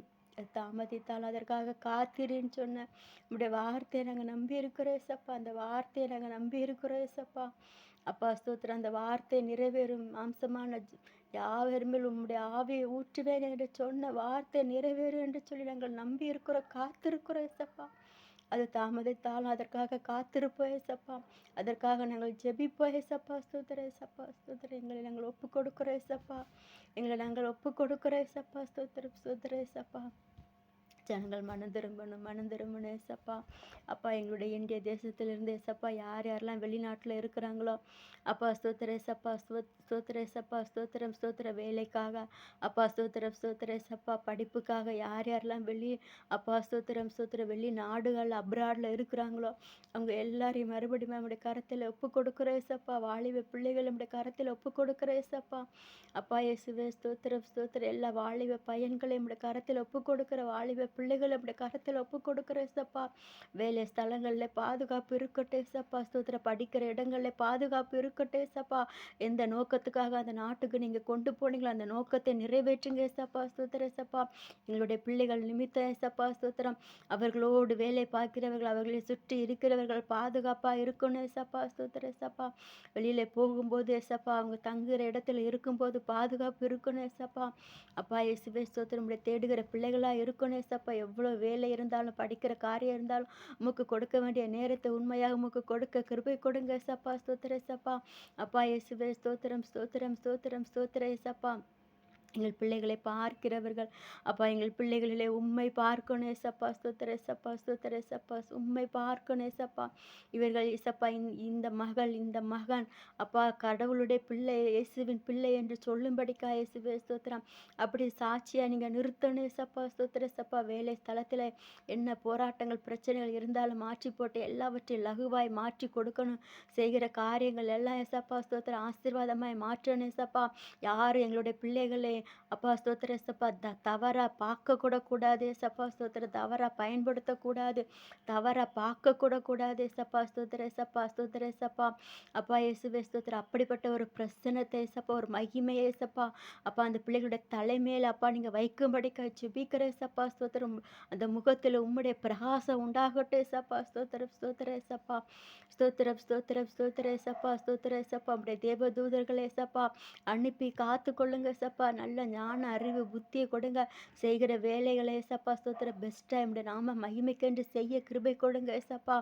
S1: தாமதித்தால் அதற்காக காத்திரின்னு சொன்ன நம்முடைய வார்த்தையை நாங்கள் நம்பி இருக்கிறோம் ஏசப்பா. அந்த வார்த்தையை நாங்கள் நம்பி இருக்கிறோம் ஏசப்பா. அப்பா ஸ்தோத்திரம். அந்த வார்த்தை நிறைவேறும். மாம்சமான யாவருமேல் உம்முடைய ஆவியை ஊற்றுவேன் என்று சொன்ன வார்த்தை நிறைவேறும் என்று சொல்லி நாங்கள் நம்பி இருக்கிறோம், காத்திருக்கிறோம் ஏசப்பா. அது தாமதித்தாலும் அதற்காக காத்திருப்போம் ஏசப்பா. அதற்காக நாங்கள் ஜெபிப்போம் ஏசப்பா. ஸ்தோத்திரம் ஏசப்பா. ஸ்தோத்திரம். எங்களை நாங்கள் ஒப்பு கொடுக்கிறோம் ஏசப்பா. எங்களை நாங்கள் ஒப்பு கொடுக்கிறோம் ஏசப்பா. ஸ்தோத்திரம் ஸ்தோத்திரம் ஏசப்பா. ஜனங்கள் மனம் திரும்பணும் ஏசப்பா. அப்பா எங்களுடைய இந்திய தேசத்திலிருந்து ஏசப்பா யார் யாரெல்லாம் வெளிநாட்டில் இருக்கிறாங்களோ அப்பா ஸ்தோத்திர ஏசப்பா. ஸ்தோத்திர ஏசப்பா. ஸ்தோத்திரம் ஸ்தோத்திர. வேலைக்காக அப்பா ஸ்தோத்திரம் ஸ்தோத்திர ஏசப்பா. படிப்புக்காக யார் யாரெல்லாம் அப்பா ஸ்தோத்திரம் ஸ்தோத்திர வெளிநாடுகள் அப்ராடில் இருக்கிறாங்களோ அவங்க எல்லாரையும் மறுபடியும் நம்முடைய கரத்தில் ஒப்பு கொடுக்குற ஏசப்பா. வாலிப பிள்ளைகள் நம்முடைய கரத்தில் ஒப்பு கொடுக்குற ஏசப்பா. அப்பா இயேசுவே ஸ்தோத்திரம் ஸ்தோத்திரம். எல்லா வாலிப பையன்களையும் நம்முடைய கரத்தில் ஒப்பு கொடுக்குற வாலிப பிள்ளைகள் அப்படி கரத்தில் ஒப்பு கொடுக்குற ஏசப்பா. வேலை ஸ்தலங்களில் பாதுகாப்பு இருக்கட்டும் ஏசப்பா. ஸ்தோத்திர. படிக்கிற இடங்களில் பாதுகாப்பு இருக்கட்டும் ஏசப்பா. எந்த நோக்கத்துக்காக அந்த நாட்டுக்கு நீங்கள் கொண்டு போனீங்களோ அந்த நோக்கத்தை நிறைவேற்றுங்க ஏசப்பா. ஸ்தோத்திர ஏசப்பா. எங்களுடைய பிள்ளைகள் நிமித்தம் ஏசப்பா. ஸ்தோத்திரம். அவர்களோடு வேலை பார்க்கிறவர்கள் அவர்களை சுற்றி இருக்கிறவர்கள் பாதுகாப்பாக இருக்கணும் ஏசப்பா. ஸ்தோத்திர ஏசப்பா. வெளியில் போகும்போது ஏசப்பா அவங்க தங்குகிற இடத்துல இருக்கும்போது பாதுகாப்பு இருக்கணும் ஏசப்பா. அப்பா இயேசுவே ஸ்தோத்திரம். தேடுகிற பிள்ளைகளாக இருக்கணும் ஏசப்பா. எவ்வளோ வேலை இருந்தாலும் படிக்கிற காரியம் இருந்தாலும் உமக்கு கொடுக்க வேண்டிய நேரத்தை உண்மையாக உமக்கு கொடுக்க கிருபை கொடுங்க ஏசப்பா. ஸ்தோத்திர ஏசப்பா. அப்பா இயேசுவே ஸ்தோத்திரம் ஸ்தோத்திரம் ஸ்தோத்திரம் ஸ்தோத்திர ஏசப்பா. எங்கள் பிள்ளைகளை பார்க்கிறவர்கள் அப்பா எங்கள் பிள்ளைகளிலே உம்மை பார்க்கணும் ஏசப்பா. ஸ்தோத்திர ஏசப்பா, ஸ்தோத்திர ஏசப்பா, உம்மை பார்க்கணும் ஏசப்பா. இவர்கள் ஏசப்பா இந்த மகள் இந்த மகன் அப்பா கடவுளுடைய பிள்ளை, இயேசுவின் பிள்ளை என்று சொல்லும்படிக்கா இயேசுவே ஸ்தோத்திரம். அப்படி சாட்சியா நீங்க நிறுத்தணும் ஏசப்பா. ஸ்தோத்திர ஏசப்பா. வேலை ஸ்தலத்தில் என்ன போராட்டங்கள் பிரச்சனைகள் இருந்தாலும் மாற்றி போட்டு எல்லாவற்றையும் லகுவாய் மாற்றி கொடுக்கணும். செய்கிற காரியங்கள் எல்லாம் ஏசப்பா ஸ்தோத்திரம் ஆசீர்வாதமாய் மாற்றணும் ஏசப்பா. யாரும் எங்களுடைய பிள்ளைகளை அப்பா ஸ்தோத்திர ஏசப்பா தவறா பார்க்க கூட கூடாது ஏசப்பா. ஸ்தோத்திர தவறா பயன்படுத்தக்கூடாது, தவறா பார்க்க கூட கூடாது ஏசப்பா. ஸ்தோத்திர ஏசப்பா, ஸ்தோத்திர ஏசப்பா. அப்பா இயேசுவே ஸ்தோத்திரம். அப்படிப்பட்ட ஒரு பிரசன்னத்தை ஏசப்பா, ஒரு மகிமையை ஏசப்பா அப்பா அந்த பிள்ளைகளுடைய தலைமையில் அப்பா நீங்க வைக்கும்படிக்க ஜெபிக்கிற ஏசப்பா. ஸ்தோத்திரம். அந்த முகத்தில் உம்முடைய பிரகாசம் உண்டாகட்டும் ஏசப்பா. ஸ்தோத்திரம், ஸ்தோத்திர ஏசப்பா. ஸ்தோத்திரம், ஸ்தோத்திரம், ஸ்தோத்திர ஏசப்பா, ஸ்தோத்திர ஏசப்பா. நம்முடைய தேவதூதர்களை ஏசப்பா அனுப்பி காத்து கொள்ளுங்க ஏசப்பா. நல்ல ஞான அறிவு புத்தியை கொடுங்க. செய்கிற வேலைகளை ஏசப்பா ஸ்தோத்திர பெஸ்ட்டாக நம்முடைய நாம மகிமைக்கென்று செய்ய கிருபை கொடுங்க ஏசப்பா.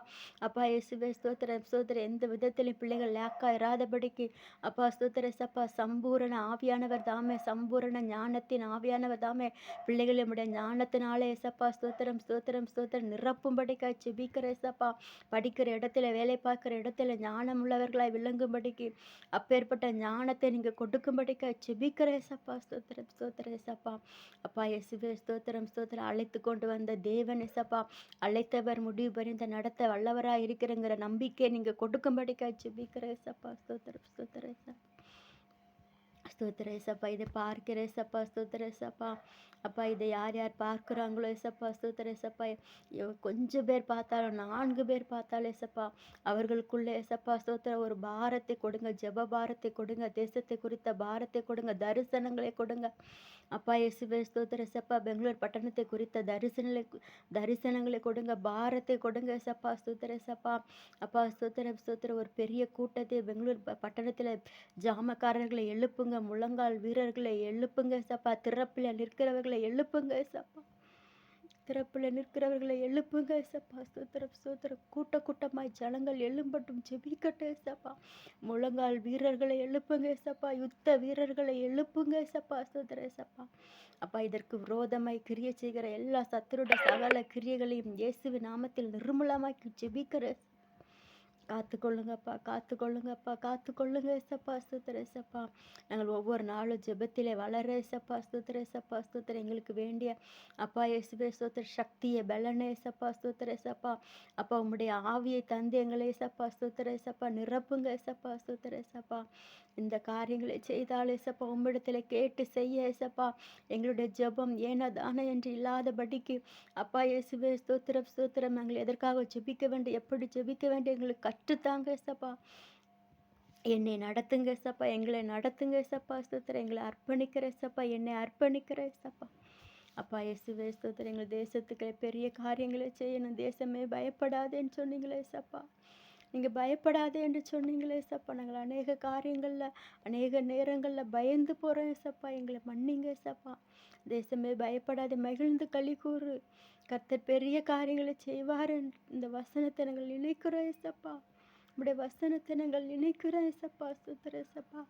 S1: அப்பா இயேசுவே ஸ்தோத்திரம், ஸ்தோத்திரம். எந்த விதத்திலும் பிள்ளைகள் லேக்கா இராதபடிக்கு அப்பா ஸ்தோத்திர ஏசப்பா. சம்பூரண ஆவியானவர் தாமே, சம்பூரண ஞானத்தின் ஆவியானவர் தாமே பிள்ளைகள் நம்முடைய ஞானத்தினாலே ஏசப்பா ஸ்தோத்திரம், ஸ்தோத்திரம், ஸ்தோத்திரம் நிரப்பும்படிக்கா ஜெபிக்கிற ஏசப்பா. படிக்கிற இடத்துல வேலை பார்க்குற இடத்துல ஞானம் உள்ளவர்களாய் விளங்கும்படிக்கு அப்பேற்பட்ட ஞானத்தை நீங்க கொடுக்கும்படிக்கா ஜெபிக்கிற ஏசப்பா. ஸ்தோத்திரம், ஸ்தோத்திர ஏசப்பா. அப்பா இயேசுவே ஸ்தோத்திரம், ஸ்தோத்திரம். அழைத்து கொண்டு வந்த தேவன் ஏசப்பா, அழைத்தவர் முடிவு பரிந்த நடத்த வல்லவராய் இருக்கிறங்கிற நம்பிக்கையை நீங்க கொடுக்கும்படிக்கா ஜெபிக்கிற ஏசப்பா. ஸ்தோத்திரம், ஸ்தோத்திர ஏசப்பா. ஸ்தோத்திர ஏசப்பா. இதை பார்க்கிற ஏசப்பா. ஸ்தோத்திர ஏசப்பா. அப்பா இதை யார் யார் பார்க்குறாங்களோ ஏசப்பா. ஸ்தோத்திர ஏசப்பா. கொஞ்சம் பேர் பார்த்தாலும் 4 பேர் பார்த்தாலும் ஏசப்பா அவர்களுக்குள்ளே ஏசப்பா ஸ்தோத்திர ஒரு பாரத்தை கொடுங்க, ஜெப பாரத்தை கொடுங்க, தேசத்தை குறித்த பாரத்தை கொடுங்க, தரிசனங்களை கொடுங்க. அப்பா இயேசுவே ஸ்தோத்திர ஏசப்பா. பெங்களூர் பட்டணத்தை குறித்த தரிசனங்களை கொடுங்க, பாரத்தை கொடுங்க ஏசப்பா. ஸ்தோத்திர ஏசப்பா. அப்பா ஸ்தோத்திரம், ஸ்தோத்திரம். ஒரு பெரிய கூட்டத்தை பெங்களூர் பட்டணத்தில் ஜாமக்காரர்களை எழுப்புங்க, முழங்கால் வீரர்களை எழுப்புங்க ஏசப்பா. திறப்பில் நிற்கிறவர்களை எழுப்புங்க ஏசப்பா. திறப்பில் நிற்கிறவர்களை எழுப்புங்க ஏசப்பா. ஸ்தோத்திரம், ஸ்தோத்திரம். கூட்டமாய் ஜனங்கள் எழும்பட்டும், ஜெபிக்கட்டும் ஏசப்பா. முழங்கால் வீரர்களை எழுப்புங்க ஏசப்பா. யுத்த வீரர்களை எழுப்புங்க ஏசப்பா. ஸ்தோத்திர ஏசப்பா. அப்பா இதற்கு விரோதமாய் கிரியை செய்கிற எல்லா சத்துருடைய சகல கிரியைகளையும் இயேசுவின் நாமத்தில் நிர்மூலமாக்கி ஜெபிக்கிற காத்துக்கொள்ளுங்கப்பா, காத்துக்கொள்ளுங்கப்பா, காத்துக்கொள்ளுங்க ஏசப்பா. ஸ்தோத்திர ஏசப்பா. நாங்கள் ஒவ்வொரு நாளும் ஜெபத்திலே வளர ஏசப்பா. ஸ்தோத்திர ஏசப்பா. ஸ்தோத்திரம். எங்களுக்கு வேண்டிய அப்பா இயேசுவே ஸ்தோத்திர சக்தியை பலனை ஏசப்பா. ஸ்தோத்திர ஏசப்பா. அப்பா உம்முடைய ஆவியை தந்து எங்களை ஏசப்பா. ஸ்தோத்திர ஏசப்பா நிரப்புங்க ஏசப்பா. ஸ்தோத்திர ஏசப்பா. இந்த காரியங்களை செய்தால் ஏசப்பா உம்மிடத்தில் கேட்டு செய்ய ஏசப்பா எங்களுடைய ஜெபம் ஏனோ தானே என்று இல்லாதபடிக்கு அப்பா இயேசுவே ஸ்தோத்திரம், ஸ்தோத்திரம். நாங்கள் எதற்காக ஜெபிக்க வேண்டும், எப்படி ஜெபிக்க வேண்டும் எங்களுக்கு கற்றுத்தாங்க ஏசப்பா. என்னை நடத்துங்க ஏசப்பா, எங்களை நடத்துங்க ஏசப்பா. ஸ்தோத்திரம். எங்களை அர்ப்பணிக்கிற ஏசப்பா, என்னை அர்ப்பணிக்கிற ஏசப்பா. அப்பா இயேசுவே ஸ்தோத்திரம். எங்கள் தேசத்துக்கு பெரிய காரியங்களை செய்யணும். தேசமே பயப்படாதேன்னு சொன்னீங்களே ஏசப்பா. நீங்கள் பயப்படாதே என்று சொன்னீங்களே ஏசப்பா. நாங்கள் அநேக காரியங்களில் அநேக நேரங்களில் பயந்து போகிறோம் ஏசப்பா. எங்களை மன்னிங்க ஏசப்பா. தேசமே பயப்படாதே, மகிழ்ந்து களி கூறு. கர்த்தர் பெரிய காரியங்களை செய்வார். இந்த வசனத்தை நாங்கள் நினைக்கிறோம் ஏசப்பா. நம்முடைய வசனத்தை நாங்கள் நினைக்கிறோம் ஏசப்பா. ஸ்தோத்திர ஏசப்பா.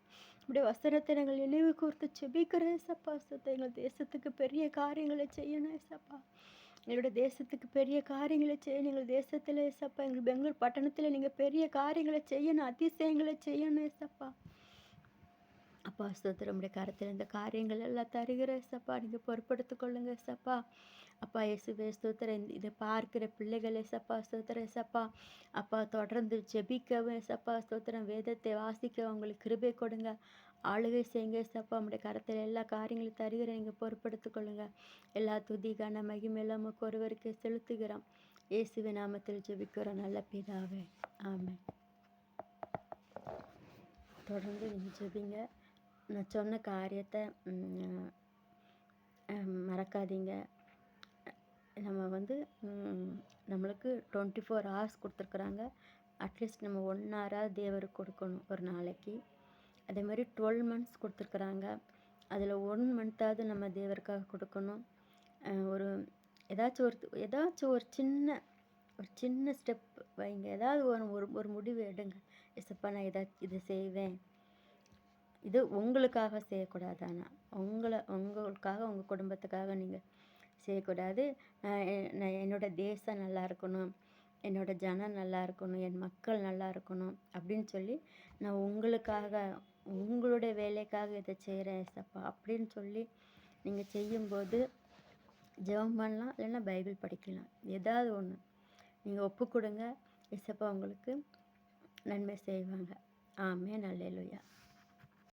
S1: நம்முடைய வசனத்தை நாங்கள் நினைவு கூர்த்து செபிக்கிறோம் ஏசப்பா. ஸ்தோத்திரம். எங்கள் தேசத்துக்கு பெரிய காரியங்களை செய்யணும் ஏசப்பா. எங்களுடைய தேசத்துக்கு பெரிய காரியங்களை செய்யணும். எங்கள் தேசத்தில் ஏசப்பா, எங்கள் பெங்களூர் பட்டணத்தில் நீங்கள் பெரிய காரியங்களை செய்யணும், அதிசயங்களை செய்யணும் ஏசப்பா. அப்பா ஸ்தோத்திரம். நம்முடைய கருத்தில் இந்த காரியங்கள் எல்லாம் தருகிற ஏசப்பா நீங்கள் பொறுப்படுத்திக் கொள்ளுங்க ஏசப்பா. அப்பா இயேசுவே ஸ்தோத்திரம். இதை பார்க்கிற பிள்ளைகள் ஏசப்பா. ஸ்தோத்திரம் ஏசப்பா. அப்பா தொடர்ந்து ஜெபிக்கவும் ஏசப்பா. ஸ்தோத்திரம். வேதத்தை வாசிக்க உங்களுக்கு கிருபை கொடுங்க, ஆளுகை செய்யுங்க ஏசப்பா. நம்முடைய கருத்தில் எல்லா காரியங்களும் தருகிற நீங்கள் பொறுப்படுத்திக் கொள்ளுங்க. எல்லா துதி கன மகிமையெல்லாம் நமக்கு ஒருவருக்கு செலுத்துகிறோம். இயேசுவின் நாமத்தில் ஜெபிக்கிறோம் நல்ல பிதாவே, ஆமென். தொடர்ந்து நீங்கள் ஜெபிங்க. நான் சொன்ன காரியத்தை மறக்காதீங்க. நம்ம நம்மளுக்கு 24 hours கொடுத்துருக்குறாங்க. அட்லீஸ்ட் நம்ம 1 hour தேவருக்கு கொடுக்கணும் ஒரு நாளைக்கு. அதே மாதிரி 12 months கொடுத்துருக்குறாங்க. அதில் 1 month நம்ம தேவருக்காக கொடுக்கணும். ஒரு ஏதாச்சும் ஒரு சின்ன ஸ்டெப் வைங்க. ஏதாவது ஒரு முடிவு எடுங்க. எசப்பா நான் இதை செய்வேன். இது உங்களுக்காக செய்யக்கூடாது. ஆனால் உங்களுக்காக, உங்கள் குடும்பத்துக்காக நீங்கள் செய்யக்கூடாது. நான் என்னோட தேசம் நல்லா இருக்கணும், என்னோட ஜனம் நல்லா இருக்கணும், என் மக்கள் நல்லா இருக்கணும் அப்படின்னு சொல்லி, நான் உங்களுக்காக, உங்களுடைய வேலைக்காக இதை செய்கிறேன் ஏசப்பா அப்படின்னு சொல்லி நீங்கள் செய்யும்போது ஜெபம் பண்ணலாம், இல்லைன்னா பைபிள் படிக்கலாம். ஏதாவது ஒன்று நீங்கள் ஒப்பு கொடுங்க. ஏசப்பா உங்களுக்கு நன்மை செய்வாங்க. ஆமென். அல்லேலூயா.